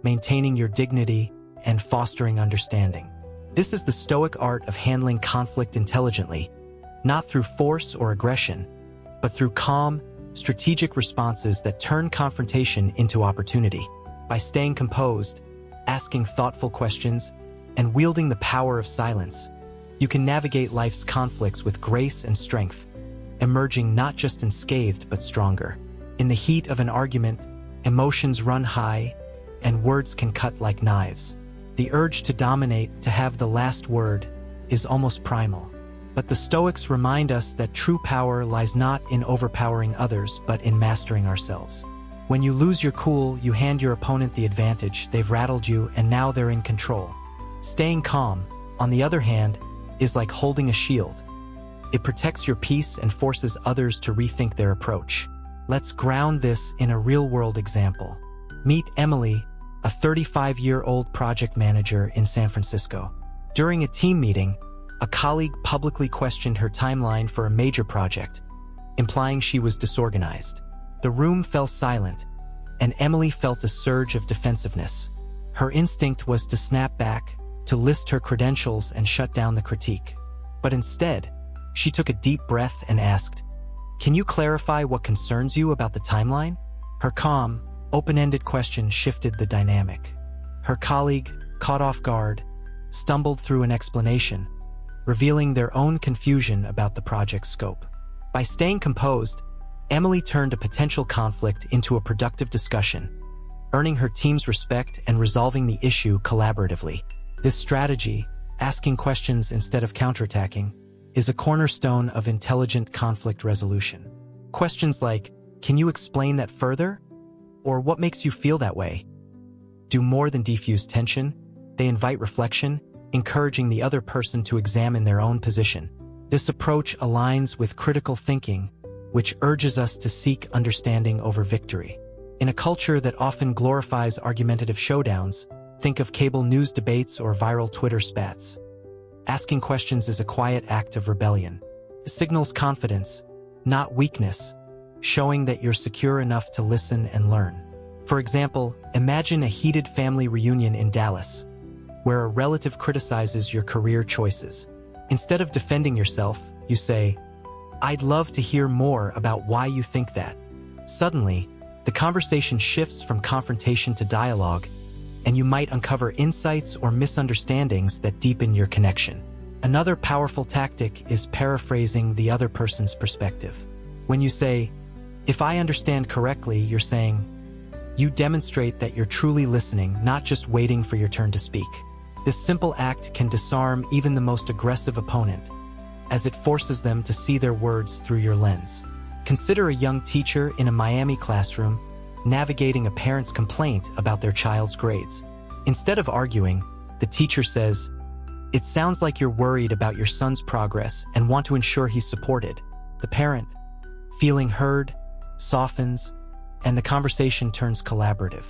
maintaining your dignity, and fostering understanding? This is the Stoic art of handling conflict intelligently, not through force or aggression, but through calm, strategic responses that turn confrontation into opportunity. By staying composed, asking thoughtful questions, and wielding the power of silence, you can navigate life's conflicts with grace and strength, emerging not just unscathed but stronger. In the heat of an argument, emotions run high, and words can cut like knives. The urge to dominate, to have the last word, is almost primal. But the Stoics remind us that true power lies not in overpowering others, but in mastering ourselves. When you lose your cool, you hand your opponent the advantage. They've rattled you, and now they're in control. Staying calm, on the other hand, is like holding a shield. It protects your peace and forces others to rethink their approach. Let's ground this in a real-world example. Meet Emily, a 35-year-old project manager in San Francisco. During a team meeting, a colleague publicly questioned her timeline for a major project, implying she was disorganized. The room fell silent, and Emily felt a surge of defensiveness. Her instinct was to snap back, to list her credentials and shut down the critique. But instead, she took a deep breath and asked, "Can you clarify what concerns you about the timeline?" Her calm, open-ended question shifted the dynamic. Her colleague, caught off guard, stumbled through an explanation, revealing their own confusion about the project's scope. By staying composed, Emily turned a potential conflict into a productive discussion, earning her team's respect and resolving the issue collaboratively. This strategy, asking questions instead of counterattacking, is a cornerstone of intelligent conflict resolution. Questions like, "Can you explain that further?" or "What makes you feel that way?" do more than defuse tension. They invite reflection, encouraging the other person to examine their own position. This approach aligns with critical thinking, which urges us to seek understanding over victory. In a culture that often glorifies argumentative showdowns, think of cable news debates or viral Twitter spats. Asking questions is a quiet act of rebellion. It signals confidence, not weakness, showing that you're secure enough to listen and learn. For example, imagine a heated family reunion in Dallas, where a relative criticizes your career choices. Instead of defending yourself, you say, "I'd love to hear more about why you think that." Suddenly, the conversation shifts from confrontation to dialogue, and you might uncover insights or misunderstandings that deepen your connection. Another powerful tactic is paraphrasing the other person's perspective. When you say, "If I understand correctly," you're saying, you demonstrate that you're truly listening, not just waiting for your turn to speak. This simple act can disarm even the most aggressive opponent, as it forces them to see their words through your lens. Consider a young teacher in a Miami classroom navigating a parent's complaint about their child's grades. Instead of arguing, the teacher says, "It sounds like you're worried about your son's progress and want to ensure he's supported." The parent, feeling heard, softens, and the conversation turns collaborative.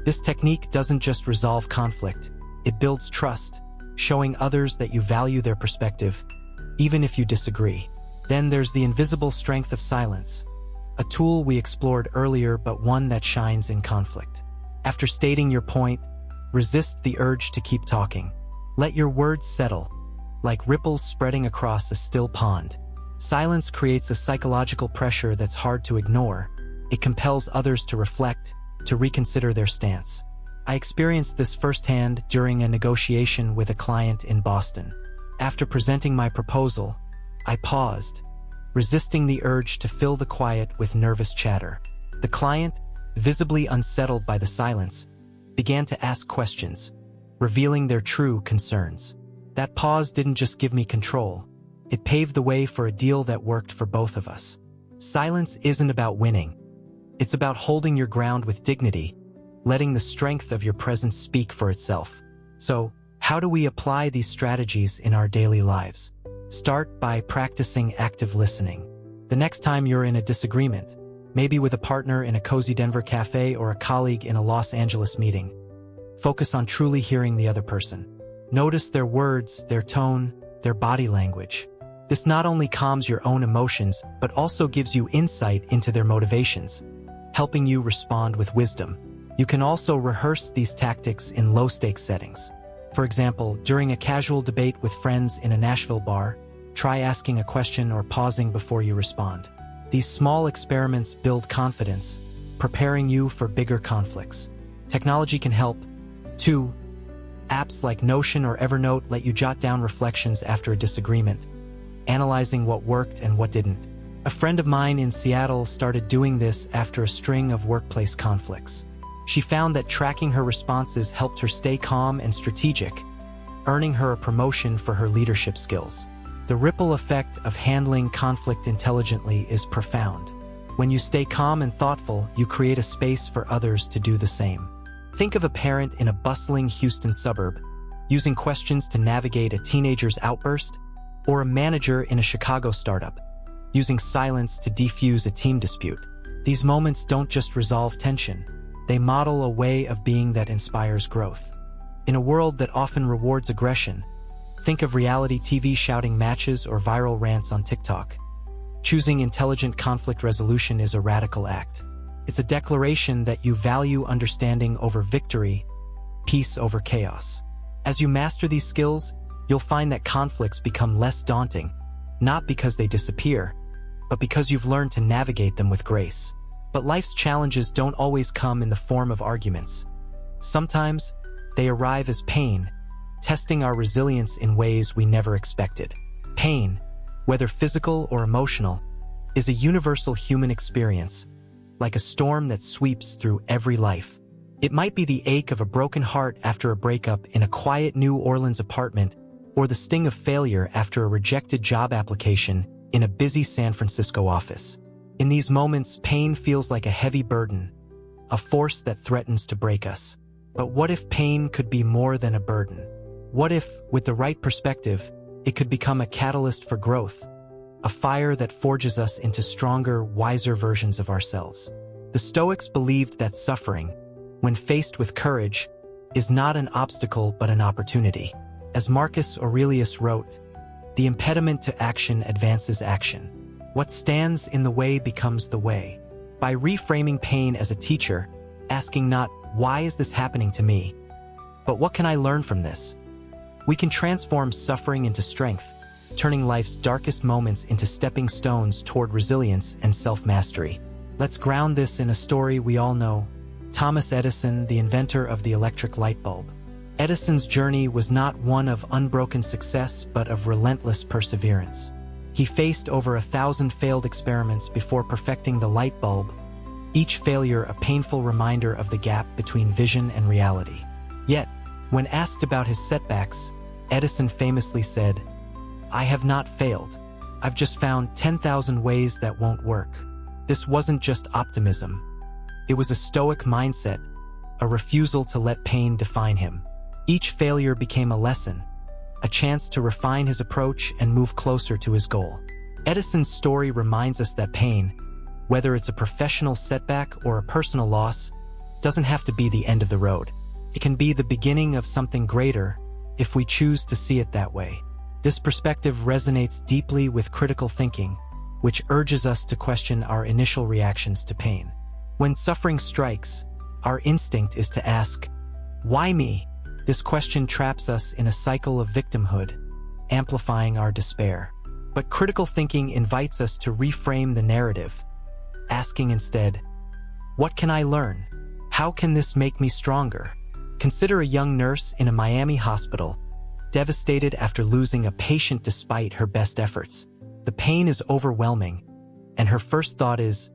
This technique doesn't just resolve conflict, it builds trust, showing others that you value their perspective, even if you disagree. Then there's the invisible strength of silence, a tool we explored earlier but one that shines in conflict. After stating your point, resist the urge to keep talking. Let your words settle, like ripples spreading across a still pond. Silence creates a psychological pressure that's hard to ignore. It compels others to reflect, to reconsider their stance. I experienced this firsthand during a negotiation with a client in Boston. After presenting my proposal, I paused, resisting the urge to fill the quiet with nervous chatter. The client, visibly unsettled by the silence, began to ask questions, revealing their true concerns. That pause didn't just give me control. It paved the way for a deal that worked for both of us. Silence isn't about winning. It's about holding your ground with dignity, letting the strength of your presence speak for itself. So, how do we apply these strategies in our daily lives? Start by practicing active listening. The next time you're in a disagreement, maybe with a partner in a cozy Denver cafe or a colleague in a Los Angeles meeting, focus on truly hearing the other person. Notice their words, their tone, their body language. This not only calms your own emotions, but also gives you insight into their motivations, helping you respond with wisdom. You can also rehearse these tactics in low-stakes settings. For example, during a casual debate with friends in a Nashville bar, try asking a question or pausing before you respond. These small experiments build confidence, preparing you for bigger conflicts. Technology can help, too. Apps like Notion or Evernote let you jot down reflections after a disagreement, analyzing what worked and what didn't. A friend of mine in Seattle started doing this after a string of workplace conflicts. She found that tracking her responses helped her stay calm and strategic, earning her a promotion for her leadership skills. The ripple effect of handling conflict intelligently is profound. When you stay calm and thoughtful, you create a space for others to do the same. Think of a parent in a bustling Houston suburb, using questions to navigate a teenager's outburst, or a manager in a Chicago startup, using silence to defuse a team dispute. These moments don't just resolve tension. They model a way of being that inspires growth. In a world that often rewards aggression, think of reality TV shouting matches or viral rants on TikTok. Choosing intelligent conflict resolution is a radical act. It's a declaration that you value understanding over victory, peace over chaos. As you master these skills, you'll find that conflicts become less daunting, not because they disappear, but because you've learned to navigate them with grace. But life's challenges don't always come in the form of arguments. Sometimes, they arrive as pain, testing our resilience in ways we never expected. Pain, whether physical or emotional, is a universal human experience, like a storm that sweeps through every life. It might be the ache of a broken heart after a breakup in a quiet New Orleans apartment, or the sting of failure after a rejected job application in a busy San Francisco office. In these moments, pain feels like a heavy burden, a force that threatens to break us. But what if pain could be more than a burden? What if, with the right perspective, it could become a catalyst for growth, a fire that forges us into stronger, wiser versions of ourselves? The Stoics believed that suffering, when faced with courage, is not an obstacle but an opportunity. As Marcus Aurelius wrote, "The impediment to action advances action. What stands in the way becomes the way." By reframing pain as a teacher, asking not, "Why is this happening to me?" but "What can I learn from this?" we can transform suffering into strength, turning life's darkest moments into stepping stones toward resilience and self-mastery. Let's ground this in a story we all know. Thomas Edison, the inventor of the electric light bulb. Edison's journey was not one of unbroken success, but of relentless perseverance. He faced over 1,000 failed experiments before perfecting the light bulb, each failure a painful reminder of the gap between vision and reality. Yet, when asked about his setbacks, Edison famously said, "I have not failed. I've just found 10,000 ways that won't work." This wasn't just optimism. It was a stoic mindset, a refusal to let pain define him. Each failure became a lesson, a chance to refine his approach and move closer to his goal. Edison's story reminds us that pain, whether it's a professional setback or a personal loss, doesn't have to be the end of the road. It can be the beginning of something greater if we choose to see it that way. This perspective resonates deeply with critical thinking, which urges us to question our initial reactions to pain. When suffering strikes, our instinct is to ask, "Why me?" This question traps us in a cycle of victimhood, amplifying our despair. But critical thinking invites us to reframe the narrative, asking instead, "What can I learn? How can this make me stronger?" Consider a young nurse in a Miami hospital, devastated after losing a patient despite her best efforts. The pain is overwhelming, and her first thought is,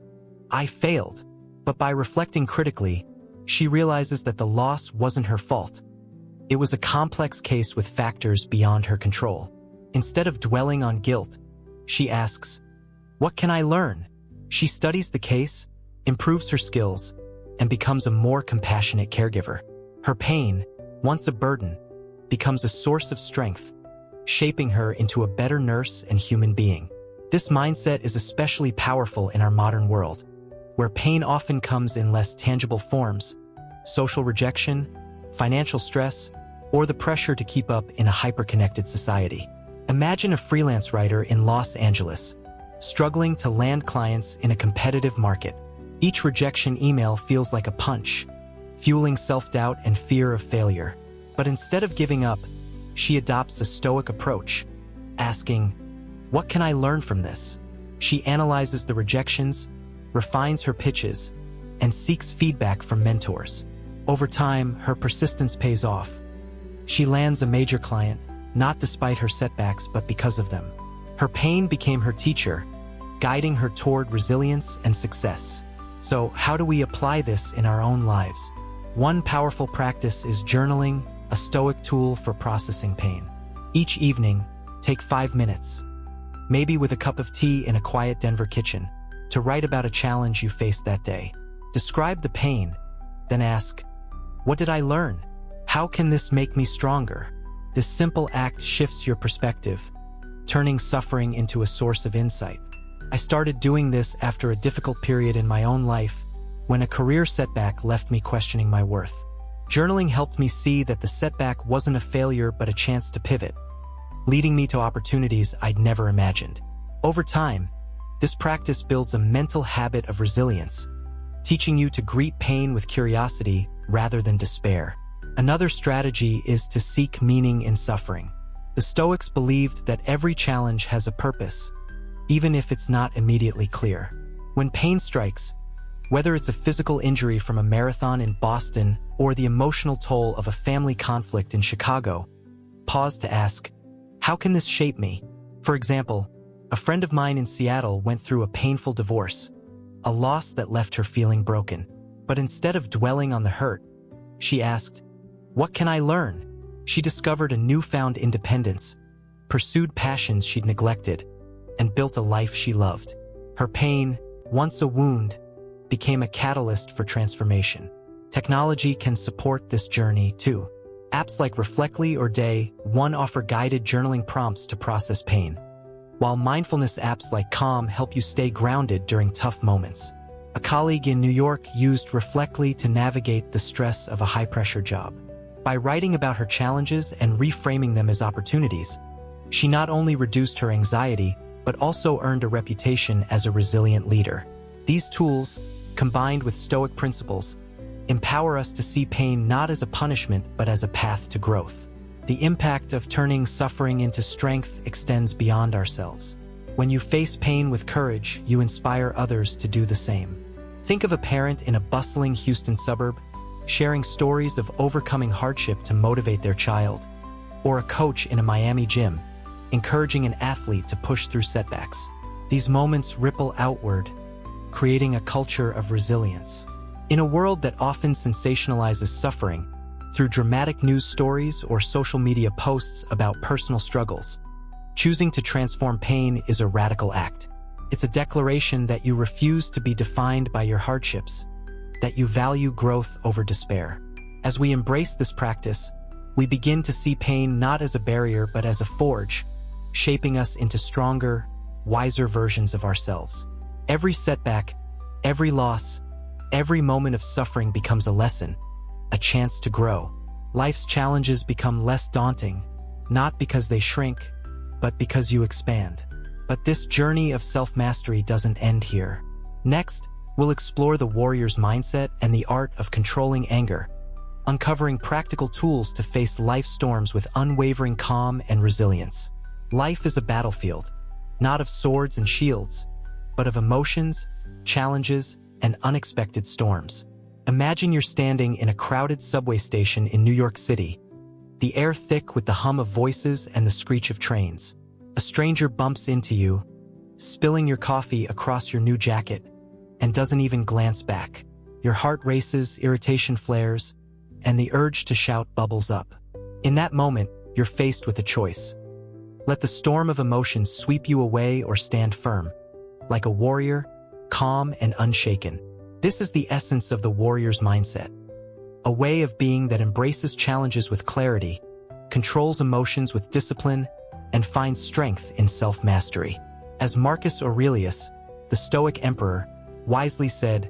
"I failed." But by reflecting critically, she realizes that the loss wasn't her fault. It was a complex case with factors beyond her control. Instead of dwelling on guilt, she asks, "What can I learn?" She studies the case, improves her skills, and becomes a more compassionate caregiver. Her pain, once a burden, becomes a source of strength, shaping her into a better nurse and human being. This mindset is especially powerful in our modern world, where pain often comes in less tangible forms: social rejection, financial stress, or the pressure to keep up in a hyper-connected society. Imagine a freelance writer in Los Angeles, struggling to land clients in a competitive market. Each rejection email feels like a punch, fueling self-doubt and fear of failure. But instead of giving up, she adopts a Stoic approach, asking, "What can I learn from this?" She analyzes the rejections, refines her pitches, and seeks feedback from mentors. Over time, her persistence pays off. She lands a major client, not despite her setbacks but because of them. Her pain became her teacher, guiding her toward resilience and success. So, how do we apply this in our own lives? One powerful practice is journaling, a Stoic tool for processing pain. Each evening, take 5 minutes, maybe with a cup of tea in a quiet Denver kitchen, to write about a challenge you faced that day. Describe the pain, then ask, "What did I learn? How can this make me stronger?" This simple act shifts your perspective, turning suffering into a source of insight. I started doing this after a difficult period in my own life, when a career setback left me questioning my worth. Journaling helped me see that the setback wasn't a failure but a chance to pivot, leading me to opportunities I'd never imagined. Over time, this practice builds a mental habit of resilience, teaching you to greet pain with curiosity rather than despair. Another strategy is to seek meaning in suffering. The Stoics believed that every challenge has a purpose, even if it's not immediately clear. When pain strikes, whether it's a physical injury from a marathon in Boston or the emotional toll of a family conflict in Chicago, pause to ask, "How can this shape me?" For example, a friend of mine in Seattle went through a painful divorce, a loss that left her feeling broken. But instead of dwelling on the hurt, she asked, "What can I learn?" She discovered a newfound independence, pursued passions she'd neglected, and built a life she loved. Her pain, once a wound, became a catalyst for transformation. Technology can support this journey too. Apps like Reflectly or Day One offer guided journaling prompts to process pain, while mindfulness apps like Calm help you stay grounded during tough moments. A colleague in New York used Reflectly to navigate the stress of a high-pressure job. By writing about her challenges and reframing them as opportunities, she not only reduced her anxiety, but also earned a reputation as a resilient leader. These tools, combined with Stoic principles, empower us to see pain not as a punishment but as a path to growth. The impact of turning suffering into strength extends beyond ourselves. When you face pain with courage, you inspire others to do the same. Think of a parent in a bustling Houston suburb, sharing stories of overcoming hardship to motivate their child, or a coach in a Miami gym, encouraging an athlete to push through setbacks. These moments ripple outward, creating a culture of resilience. In a world that often sensationalizes suffering through dramatic news stories or social media posts about personal struggles, choosing to transform pain is a radical act. It's a declaration that you refuse to be defined by your hardships, that you value growth over despair. As we embrace this practice, we begin to see pain not as a barrier but as a forge, shaping us into stronger, wiser versions of ourselves. Every setback, every loss, every moment of suffering becomes a lesson, a chance to grow. Life's challenges become less daunting, not because they shrink, but because you expand. But this journey of self-mastery doesn't end here. Next, we'll explore the warrior's mindset and the art of controlling anger, uncovering practical tools to face life's storms with unwavering calm and resilience. Life is a battlefield, not of swords and shields, but of emotions, challenges, and unexpected storms. Imagine you're standing in a crowded subway station in New York City, the air thick with the hum of voices and the screech of trains. A stranger bumps into you, spilling your coffee across your new jacket, and doesn't even glance back. Your heart races, irritation flares, and the urge to shout bubbles up. In that moment, you're faced with a choice. Let the storm of emotions sweep you away or stand firm, like a warrior, calm and unshaken. This is the essence of the warrior's mindset. A way of being that embraces challenges with clarity, controls emotions with discipline, and finds strength in self-mastery. As Marcus Aurelius, the Stoic emperor, wisely said,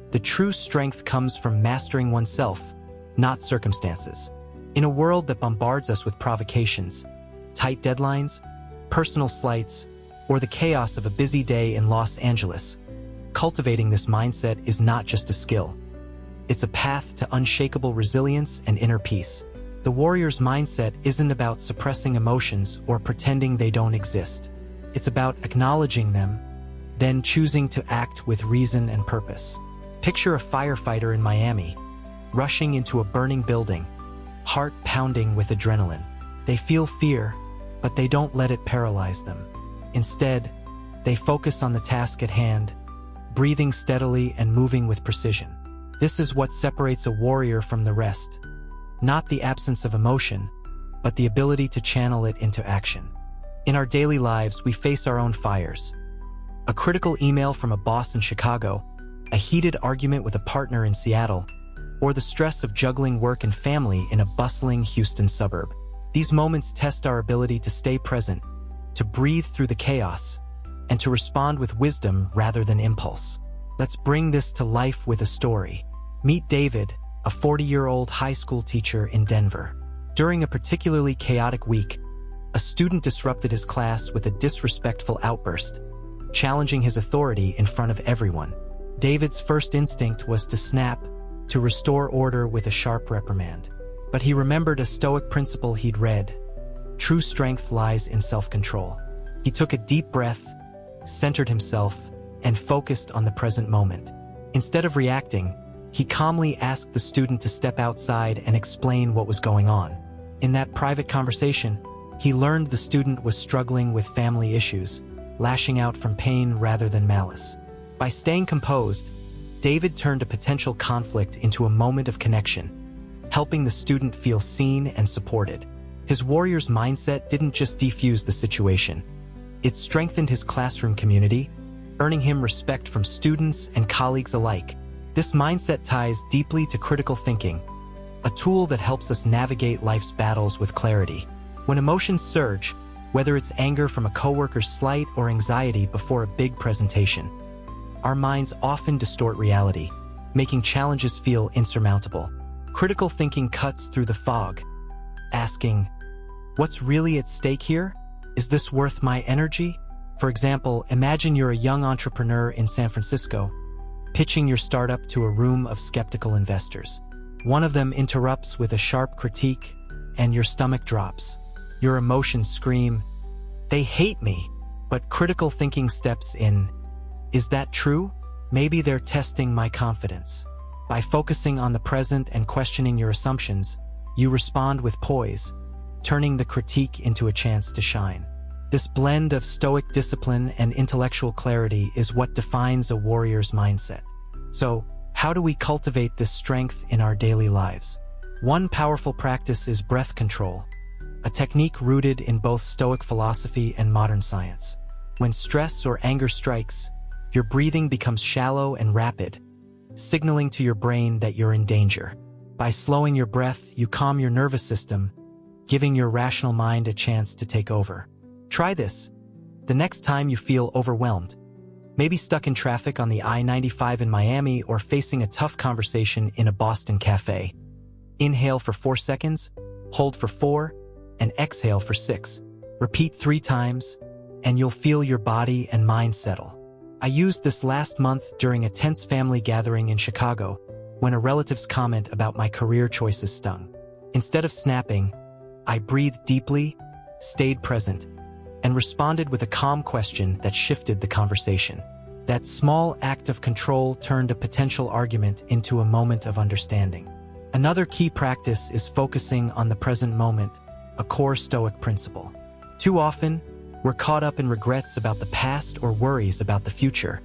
"The true strength comes from mastering oneself, not circumstances." In a world that bombards us with provocations, tight deadlines, personal slights, or the chaos of a busy day in Los Angeles, cultivating this mindset is not just a skill. It's a path to unshakable resilience and inner peace. The warrior's mindset isn't about suppressing emotions or pretending they don't exist. It's about acknowledging them, then choosing to act with reason and purpose. Picture a firefighter in Miami, rushing into a burning building, heart pounding with adrenaline. They feel fear, but they don't let it paralyze them. Instead, they focus on the task at hand, breathing steadily and moving with precision. This is what separates a warrior from the rest. Not the absence of emotion, but the ability to channel it into action. In our daily lives, we face our own fires. A critical email from a boss in Chicago, a heated argument with a partner in Seattle, or the stress of juggling work and family in a bustling Houston suburb. These moments test our ability to stay present, to breathe through the chaos, and to respond with wisdom rather than impulse. Let's bring this to life with a story. Meet David, a 40-year-old high school teacher in Denver. During a particularly chaotic week, a student disrupted his class with a disrespectful outburst, challenging his authority in front of everyone. David's first instinct was to snap, to restore order with a sharp reprimand. But he remembered a Stoic principle he'd read: true strength lies in self-control. He took a deep breath, centered himself, and focused on the present moment. Instead of reacting, he calmly asked the student to step outside and explain what was going on. In that private conversation, he learned the student was struggling with family issues, lashing out from pain rather than malice. By staying composed, David turned a potential conflict into a moment of connection, helping the student feel seen and supported. His warrior's mindset didn't just defuse the situation. It strengthened his classroom community, earning him respect from students and colleagues alike. This mindset ties deeply to critical thinking, a tool that helps us navigate life's battles with clarity. When emotions surge, whether it's anger from a coworker's slight or anxiety before a big presentation, our minds often distort reality, making challenges feel insurmountable. Critical thinking cuts through the fog, asking, "What's really at stake here? Is this worth my energy?" For example, imagine you're a young entrepreneur in San Francisco, pitching your startup to a room of skeptical investors. One of them interrupts with a sharp critique, and your stomach drops. Your emotions scream, "They hate me!" But critical thinking steps in. Is that true? Maybe they're testing my confidence. By focusing on the present and questioning your assumptions, you respond with poise, turning the critique into a chance to shine. This blend of Stoic discipline and intellectual clarity is what defines a warrior's mindset. So, how do we cultivate this strength in our daily lives? One powerful practice is breath control, a technique rooted in both Stoic philosophy and modern science. When stress or anger strikes, your breathing becomes shallow and rapid, signaling to your brain that you're in danger. By slowing your breath, you calm your nervous system, giving your rational mind a chance to take over. Try this the next time you feel overwhelmed, maybe stuck in traffic on the I-95 in Miami or facing a tough conversation in a Boston cafe. Inhale for 4 seconds, hold for 4, and exhale for 6. Repeat 3 times, and you'll feel your body and mind settle. I used this last month during a tense family gathering in Chicago when a relative's comment about my career choices stung. Instead of snapping, I breathed deeply, stayed present, and responded with a calm question that shifted the conversation. That small act of control turned a potential argument into a moment of understanding. Another key practice is focusing on the present moment, a core Stoic principle. Too often, we're caught up in regrets about the past or worries about the future,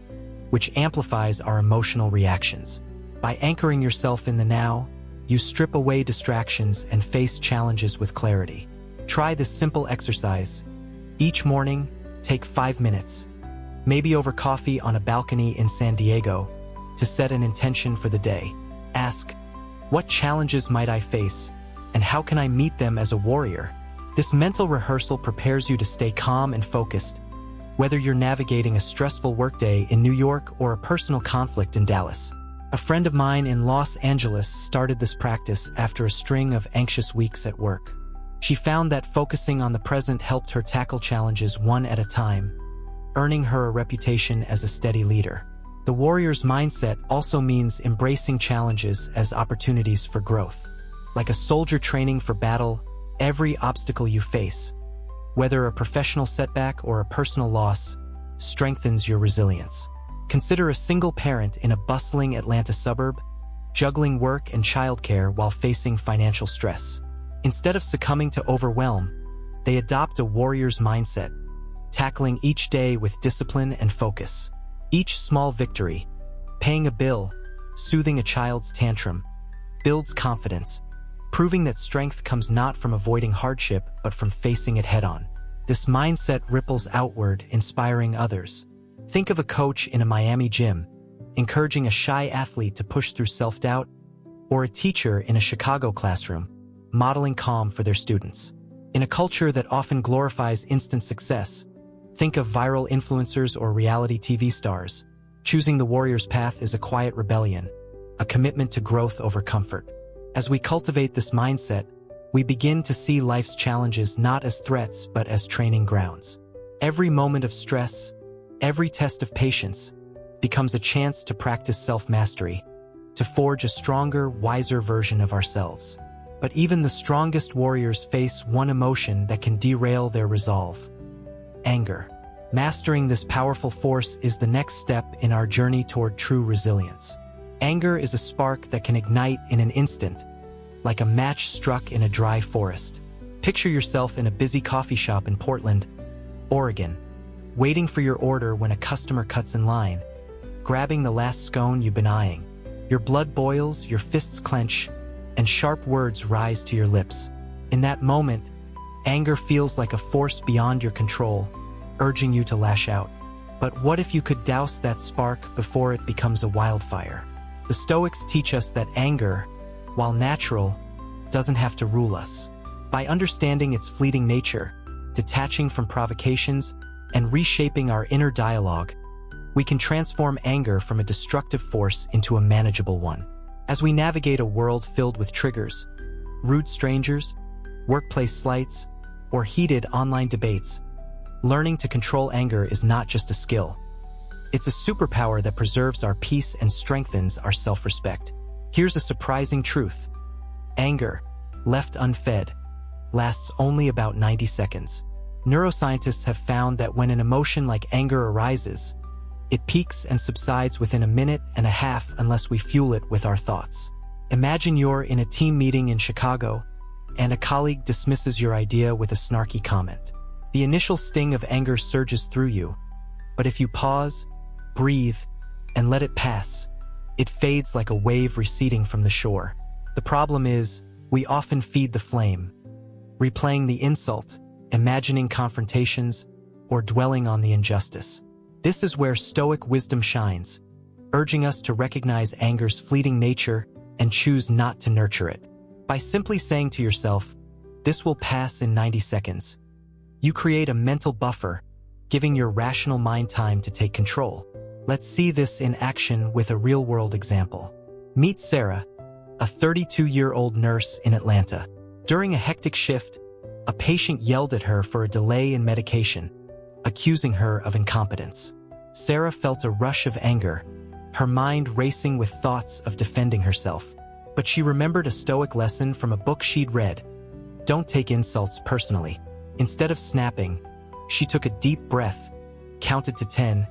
which amplifies our emotional reactions. By anchoring yourself in the now, you strip away distractions and face challenges with clarity. Try this simple exercise. Each morning, take 5 minutes, maybe over coffee on a balcony in San Diego, to set an intention for the day. Ask, what challenges might I face, and how can I meet them as a warrior? This mental rehearsal prepares you to stay calm and focused, whether you're navigating a stressful workday in New York or a personal conflict in Dallas. A friend of mine in Los Angeles started this practice after a string of anxious weeks at work. She found that focusing on the present helped her tackle challenges one at a time, earning her a reputation as a steady leader. The warrior's mindset also means embracing challenges as opportunities for growth. Like a soldier training for battle, every obstacle you face, whether a professional setback or a personal loss, strengthens your resilience. Consider a single parent in a bustling Atlanta suburb, juggling work and childcare while facing financial stress. Instead of succumbing to overwhelm, they adopt a warrior's mindset, tackling each day with discipline and focus. Each small victory, paying a bill, soothing a child's tantrum, builds confidence, proving that strength comes not from avoiding hardship but from facing it head-on. This mindset ripples outward, inspiring others. Think of a coach in a Miami gym, encouraging a shy athlete to push through self-doubt, or a teacher in a Chicago classroom, modeling calm for their students. In a culture that often glorifies instant success, think of viral influencers or reality TV stars. Choosing the warrior's path is a quiet rebellion, a commitment to growth over comfort. As we cultivate this mindset, we begin to see life's challenges not as threats but as training grounds. Every moment of stress, every test of patience, becomes a chance to practice self-mastery, to forge a stronger, wiser version of ourselves. But even the strongest warriors face one emotion that can derail their resolve: anger. Mastering this powerful force is the next step in our journey toward true resilience. Anger is a spark that can ignite in an instant, like a match struck in a dry forest. Picture yourself in a busy coffee shop in Portland, Oregon, waiting for your order when a customer cuts in line, grabbing the last scone you've been eyeing. Your blood boils, your fists clench, and sharp words rise to your lips. In that moment, anger feels like a force beyond your control, urging you to lash out. But what if you could douse that spark before it becomes a wildfire? The Stoics teach us that anger, while natural, doesn't have to rule us. By understanding its fleeting nature, detaching from provocations, and reshaping our inner dialogue, we can transform anger from a destructive force into a manageable one. As we navigate a world filled with triggers, rude strangers, workplace slights, or heated online debates, learning to control anger is not just a skill. It's a superpower that preserves our peace and strengthens our self-respect. Here's a surprising truth. Anger, left unfed, lasts only about 90 seconds. Neuroscientists have found that when an emotion like anger arises, it peaks and subsides within a minute and a half unless we fuel it with our thoughts. Imagine you're in a team meeting in Chicago, and a colleague dismisses your idea with a snarky comment. The initial sting of anger surges through you, but if you pause, breathe, and let it pass, it fades like a wave receding from the shore. The problem is, we often feed the flame, replaying the insult, imagining confrontations, or dwelling on the injustice. This is where Stoic wisdom shines, urging us to recognize anger's fleeting nature and choose not to nurture it. By simply saying to yourself, "This will pass in 90 seconds," you create a mental buffer, giving your rational mind time to take control. Let's see this in action with a real-world example. Meet Sarah, a 32-year-old nurse in Atlanta. During a hectic shift, a patient yelled at her for a delay in medication, accusing her of incompetence. Sarah felt a rush of anger, her mind racing with thoughts of defending herself. But she remembered a Stoic lesson from a book she'd read: don't take insults personally. Instead of snapping, she took a deep breath, counted to 10,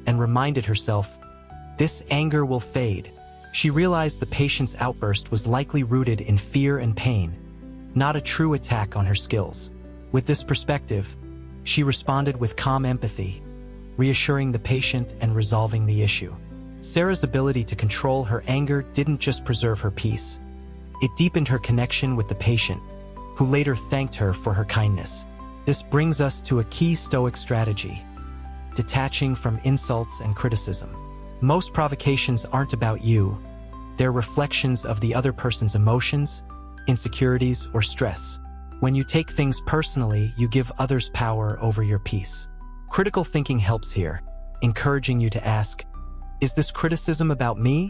and reminded herself, "This anger will fade." She realized the patient's outburst was likely rooted in fear and pain, not a true attack on her skills. With this perspective, she responded with calm empathy, reassuring the patient and resolving the issue. Sarah's ability to control her anger didn't just preserve her peace. It deepened her connection with the patient, who later thanked her for her kindness. This brings us to a key Stoic strategy: detaching from insults and criticism. Most provocations aren't about you. They're reflections of the other person's emotions, insecurities, or stress. When you take things personally, you give others power over your peace. Critical thinking helps here, encouraging you to ask, is this criticism about me,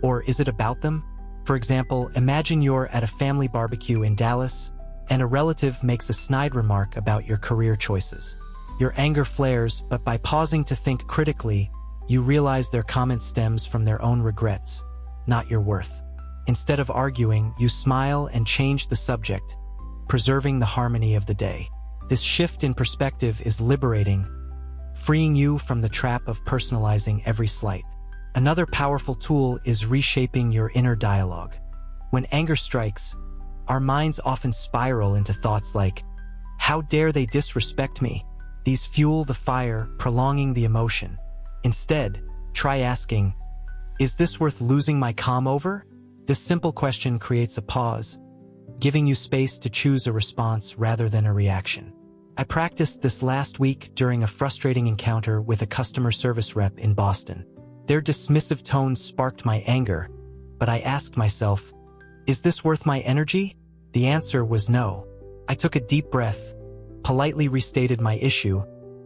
or is it about them? For example, imagine you're at a family barbecue in Dallas, and a relative makes a snide remark about your career choices. Your anger flares, but by pausing to think critically, you realize their comment stems from their own regrets, not your worth. Instead of arguing, you smile and change the subject, preserving the harmony of the day. This shift in perspective is liberating, freeing you from the trap of personalizing every slight. Another powerful tool is reshaping your inner dialogue. When anger strikes, our minds often spiral into thoughts like, "How dare they disrespect me?" These fuel the fire, prolonging the emotion. Instead, try asking, "Is this worth losing my calm over?" This simple question creates a pause, giving you space to choose a response rather than a reaction. I practiced this last week during a frustrating encounter with a customer service rep in Boston. Their dismissive tone sparked my anger, but I asked myself, "Is this worth my energy?" The answer was no. I took a deep breath, politely restated my issue,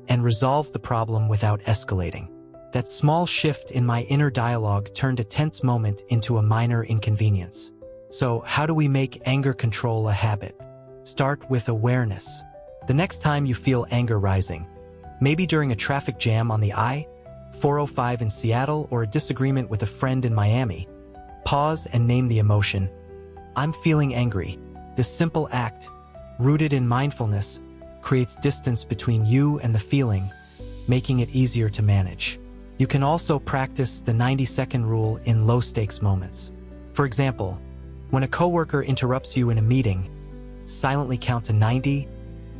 and resolved the problem without escalating. That small shift in my inner dialogue turned a tense moment into a minor inconvenience. So, how do we make anger control a habit? Start with awareness. The next time you feel anger rising, maybe during a traffic jam on the I-405 in Seattle or a disagreement with a friend in Miami, pause and name the emotion. I'm feeling angry. This simple act, rooted in mindfulness, creates distance between you and the feeling, making it easier to manage. You can also practice the 90-second rule in low-stakes moments. For example, when a coworker interrupts you in a meeting, silently count to 90,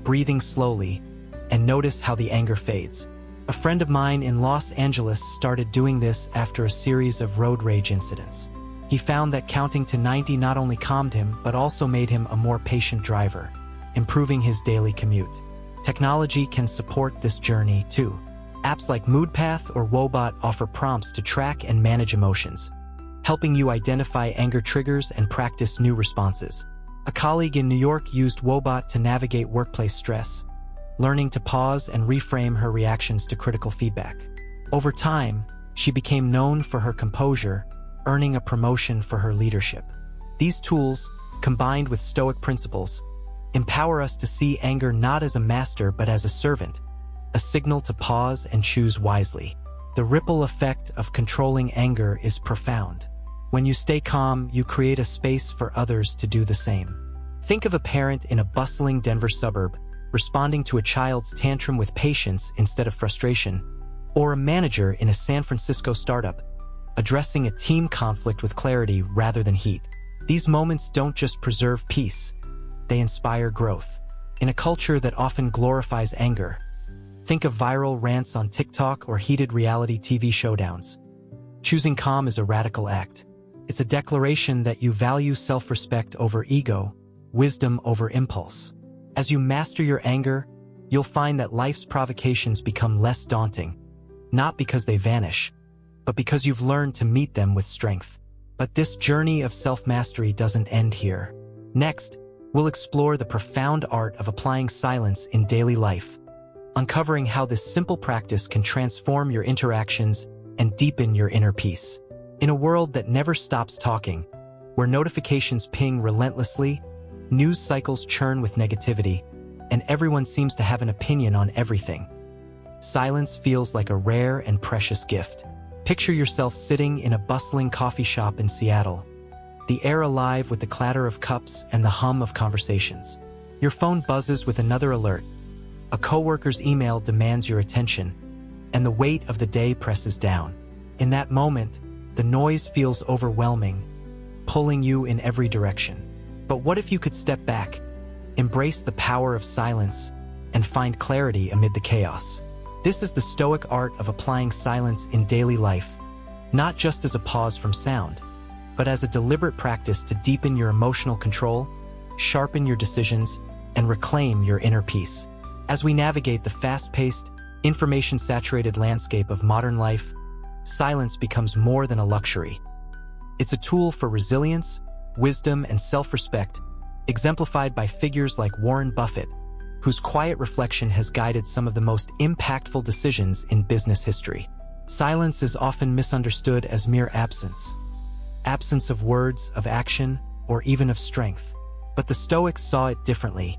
breathing slowly, and notice how the anger fades. A friend of mine in Los Angeles started doing this after a series of road rage incidents. He found that counting to 90 not only calmed him, but also made him a more patient driver, improving his daily commute. Technology can support this journey too. Apps like MoodPath or Wobot offer prompts to track and manage emotions, helping you identify anger triggers and practice new responses. A colleague in New York used Wobot to navigate workplace stress, learning to pause and reframe her reactions to critical feedback. Over time, she became known for her composure, earning a promotion for her leadership. These tools, combined with Stoic principles, empower us to see anger not as a master but as a servant, a signal to pause and choose wisely. The ripple effect of controlling anger is profound. When you stay calm, you create a space for others to do the same. Think of a parent in a bustling Denver suburb responding to a child's tantrum with patience instead of frustration, or a manager in a San Francisco startup addressing a team conflict with clarity rather than heat. These moments don't just preserve peace, they inspire growth. In a culture that often glorifies anger, think of viral rants on TikTok or heated reality TV showdowns. Choosing calm is a radical act. It's a declaration that you value self-respect over ego, wisdom over impulse. As you master your anger, you'll find that life's provocations become less daunting, not because they vanish, but because you've learned to meet them with strength. But this journey of self-mastery doesn't end here. Next, we'll explore the profound art of applying silence in daily life, uncovering how this simple practice can transform your interactions and deepen your inner peace. In a world that never stops talking, where notifications ping relentlessly, news cycles churn with negativity, and everyone seems to have an opinion on everything, silence feels like a rare and precious gift. Picture yourself sitting in a bustling coffee shop in Seattle, the air alive with the clatter of cups and the hum of conversations. Your phone buzzes with another alert. A coworker's email demands your attention, and the weight of the day presses down. In that moment, the noise feels overwhelming, pulling you in every direction. But what if you could step back, embrace the power of silence, and find clarity amid the chaos? This is the Stoic art of applying silence in daily life, not just as a pause from sound, but as a deliberate practice to deepen your emotional control, sharpen your decisions, and reclaim your inner peace. As we navigate the fast-paced, information-saturated landscape of modern life, silence becomes more than a luxury. It's a tool for resilience, wisdom, and self-respect, exemplified by figures like Warren Buffett, whose quiet reflection has guided some of the most impactful decisions in business history. Silence is often misunderstood as mere absence. Absence of words, of action, or even of strength. But the Stoics saw it differently.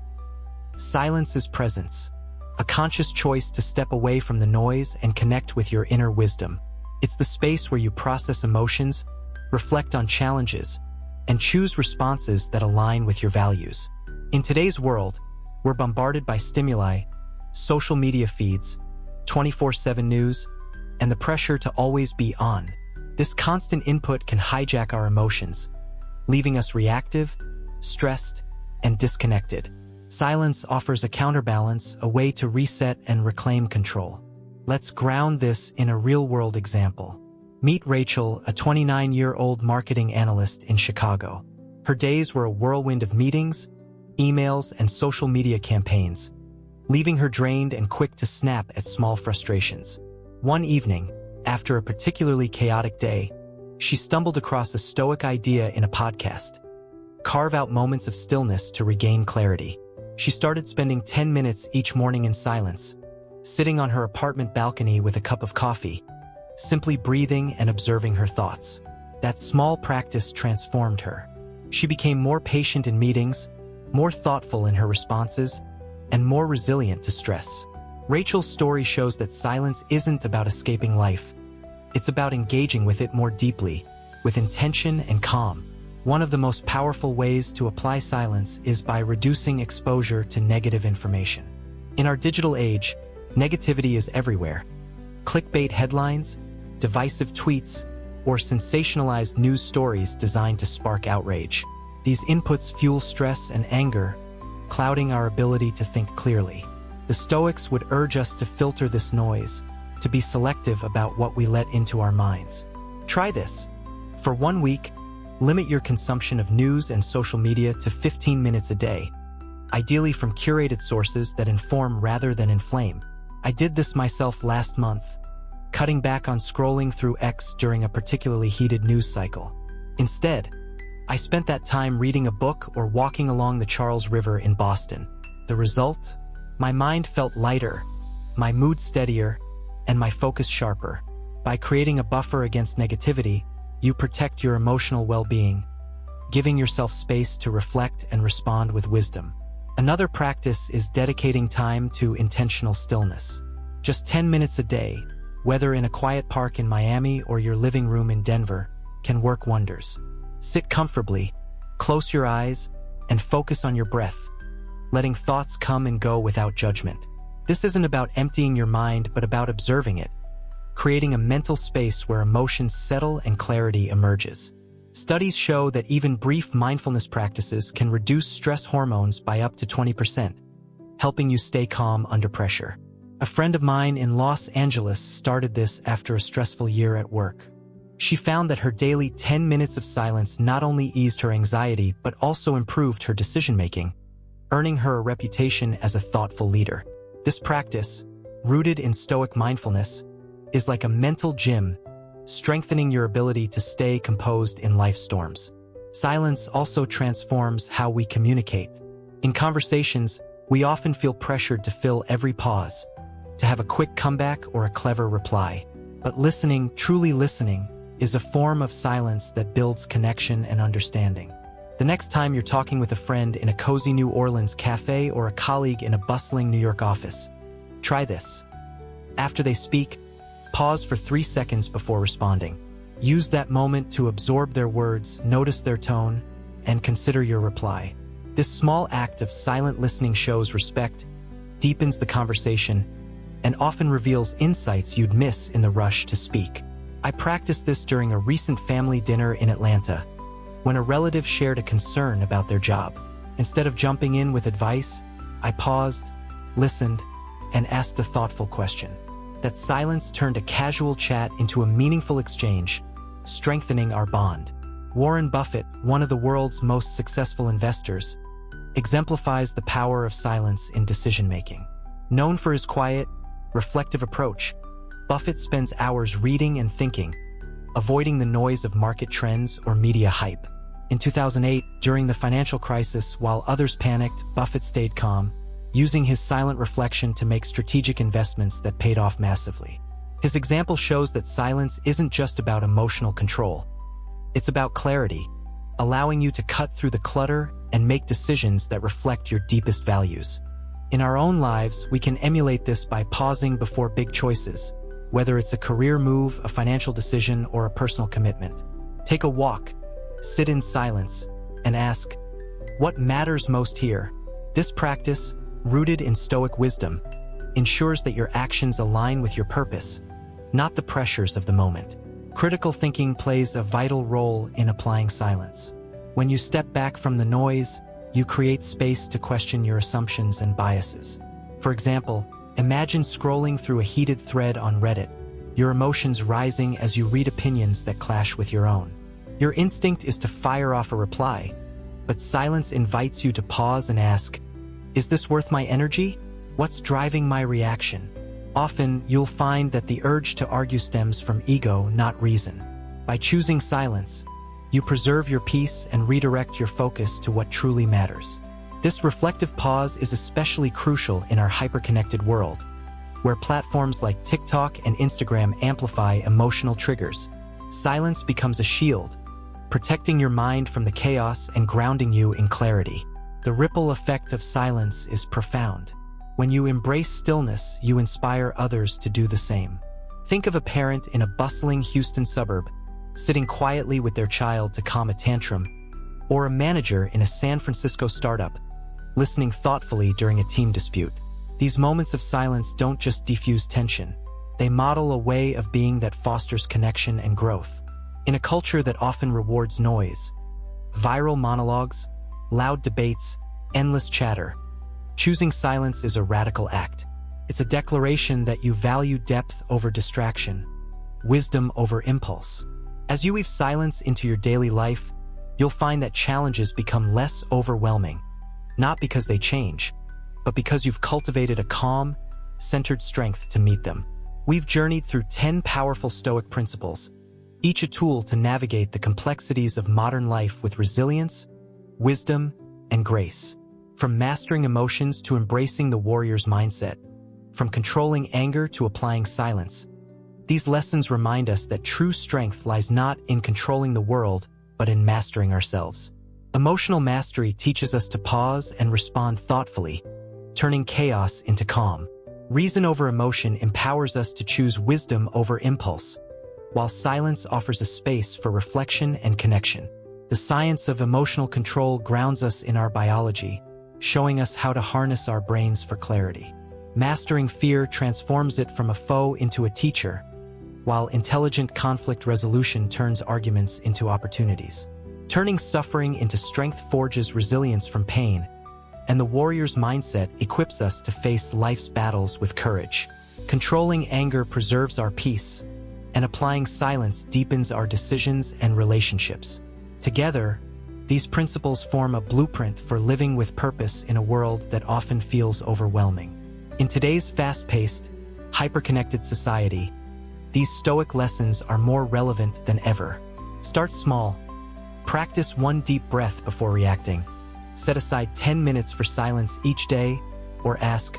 Silence is presence, a conscious choice to step away from the noise and connect with your inner wisdom. It's the space where you process emotions, reflect on challenges, and choose responses that align with your values. In today's world, we're bombarded by stimuli, social media feeds, 24/7 news, and the pressure to always be on. This constant input can hijack our emotions, leaving us reactive, stressed, and disconnected. Silence offers a counterbalance, a way to reset and reclaim control. Let's ground this in a real-world example. Meet Rachel, a 29-year-old marketing analyst in Chicago. Her days were a whirlwind of meetings, emails, and social media campaigns, leaving her drained and quick to snap at small frustrations. One evening, after a particularly chaotic day, she stumbled across a Stoic idea in a podcast: carve out moments of stillness to regain clarity. She started spending 10 minutes each morning in silence, sitting on her apartment balcony with a cup of coffee, simply breathing and observing her thoughts. That small practice transformed her. She became more patient in meetings, more thoughtful in her responses, and more resilient to stress. Rachel's story shows that silence isn't about escaping life. It's about engaging with it more deeply, with intention and calm. One of the most powerful ways to apply silence is by reducing exposure to negative information. In our digital age, negativity is everywhere. Clickbait headlines, divisive tweets, or sensationalized news stories designed to spark outrage. These inputs fuel stress and anger, clouding our ability to think clearly. The Stoics would urge us to filter this noise, to be selective about what we let into our minds. Try this. For 1 week, limit your consumption of news and social media to 15 minutes a day, ideally from curated sources that inform rather than inflame. I did this myself last month, cutting back on scrolling through X during a particularly heated news cycle. Instead, I spent that time reading a book or walking along the Charles River in Boston. The result? My mind felt lighter, my mood steadier, and my focus sharper. By creating a buffer against negativity, you protect your emotional well-being, giving yourself space to reflect and respond with wisdom. Another practice is dedicating time to intentional stillness. Just 10 minutes a day, whether in a quiet park in Miami or your living room in Denver, can work wonders. Sit comfortably, close your eyes, and focus on your breath, letting thoughts come and go without judgment. This isn't about emptying your mind, but about observing it, creating a mental space where emotions settle and clarity emerges. Studies show that even brief mindfulness practices can reduce stress hormones by up to 20%, helping you stay calm under pressure. A friend of mine in Los Angeles started this after a stressful year at work. She found that her daily 10 minutes of silence not only eased her anxiety but also improved her decision-making, earning her a reputation as a thoughtful leader. This practice, rooted in Stoic mindfulness, is like a mental gym, strengthening your ability to stay composed in life's storms. Silence also transforms how we communicate. In conversations, we often feel pressured to fill every pause, to have a quick comeback or a clever reply. But listening, truly listening, is a form of silence that builds connection and understanding. The next time you're talking with a friend in a cozy New Orleans cafe or a colleague in a bustling New York office, try this. After they speak, pause for 3 seconds before responding. Use that moment to absorb their words, notice their tone, and consider your reply. This small act of silent listening shows respect, deepens the conversation, and often reveals insights you'd miss in the rush to speak. I practiced this during a recent family dinner in Atlanta, when a relative shared a concern about their job. Instead of jumping in with advice, I paused, listened, and asked a thoughtful question. That silence turned a casual chat into a meaningful exchange, strengthening our bond. Warren Buffett, one of the world's most successful investors, exemplifies the power of silence in decision-making. Known for his quiet, reflective approach, Buffett spends hours reading and thinking, avoiding the noise of market trends or media hype. In 2008, during the financial crisis, while others panicked, Buffett stayed calm, using his silent reflection to make strategic investments that paid off massively. His example shows that silence isn't just about emotional control. It's about clarity, allowing you to cut through the clutter and make decisions that reflect your deepest values. In our own lives, we can emulate this by pausing before big choices, whether it's a career move, a financial decision, or a personal commitment. Take a walk, sit in silence, and ask, what matters most here? This practice, rooted in Stoic wisdom, ensures that your actions align with your purpose, not the pressures of the moment. Critical thinking plays a vital role in applying silence. When you step back from the noise, you create space to question your assumptions and biases. For example, imagine scrolling through a heated thread on Reddit, your emotions rising as you read opinions that clash with your own. Your instinct is to fire off a reply, but silence invites you to pause and ask, is this worth my energy? What's driving my reaction? Often, you'll find that the urge to argue stems from ego, not reason. By choosing silence, you preserve your peace and redirect your focus to what truly matters. This reflective pause is especially crucial in our hyper-connected world, where platforms like TikTok and Instagram amplify emotional triggers. Silence becomes a shield, protecting your mind from the chaos and grounding you in clarity. The ripple effect of silence is profound. When you embrace stillness, you inspire others to do the same. Think of a parent in a bustling Houston suburb, sitting quietly with their child to calm a tantrum, or a manager in a San Francisco startup, listening thoughtfully during a team dispute. These moments of silence don't just diffuse tension, they model a way of being that fosters connection and growth. In a culture that often rewards noise, viral monologues, loud debates, endless chatter, choosing silence is a radical act. It's a declaration that you value depth over distraction, wisdom over impulse. As you weave silence into your daily life, you'll find that challenges become less overwhelming, not because they change, but because you've cultivated a calm, centered strength to meet them. We've journeyed through 10 powerful Stoic principles, each a tool to navigate the complexities of modern life with resilience, wisdom, and grace. From mastering emotions to embracing the warrior's mindset, from controlling anger to applying silence, these lessons remind us that true strength lies not in controlling the world, but in mastering ourselves. Emotional mastery teaches us to pause and respond thoughtfully, turning chaos into calm. Reason over emotion empowers us to choose wisdom over impulse, while silence offers a space for reflection and connection. The science of emotional control grounds us in our biology, showing us how to harness our brains for clarity. Mastering fear transforms it from a foe into a teacher, while intelligent conflict resolution turns arguments into opportunities. Turning suffering into strength forges resilience from pain, and the warrior's mindset equips us to face life's battles with courage. Controlling anger preserves our peace, and applying silence deepens our decisions and relationships. Together, these principles form a blueprint for living with purpose in a world that often feels overwhelming. In today's fast-paced, hyper-connected society, these Stoic lessons are more relevant than ever. Start small. Practice one deep breath before reacting. Set aside 10 minutes for silence each day, or ask,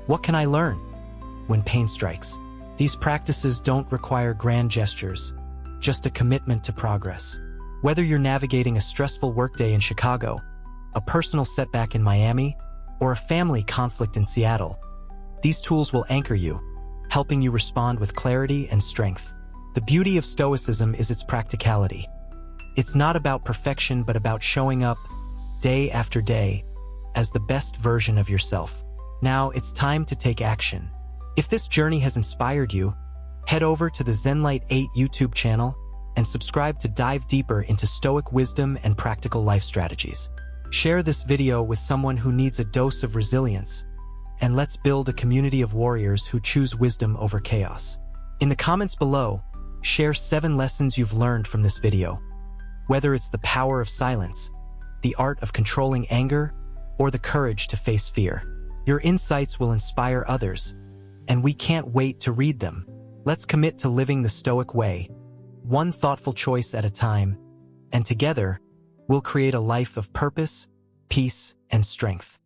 what can I learn? When pain strikes. These practices don't require grand gestures, just a commitment to progress. Whether you're navigating a stressful workday in Chicago, a personal setback in Miami, or a family conflict in Seattle, these tools will anchor you, helping you respond with clarity and strength. The beauty of Stoicism is its practicality. It's not about perfection, but about showing up, day after day, as the best version of yourself. Now it's time to take action. If this journey has inspired you, head over to the ZENLIGHT 8 YouTube channel and subscribe to dive deeper into Stoic wisdom and practical life strategies. Share this video with someone who needs a dose of resilience, and let's build a community of warriors who choose wisdom over chaos. In the comments below, share 7 lessons you've learned from this video. Whether it's the power of silence, the art of controlling anger, or the courage to face fear, your insights will inspire others, and we can't wait to read them. Let's commit to living the Stoic way, one thoughtful choice at a time, and together, we'll create a life of purpose, peace, and strength.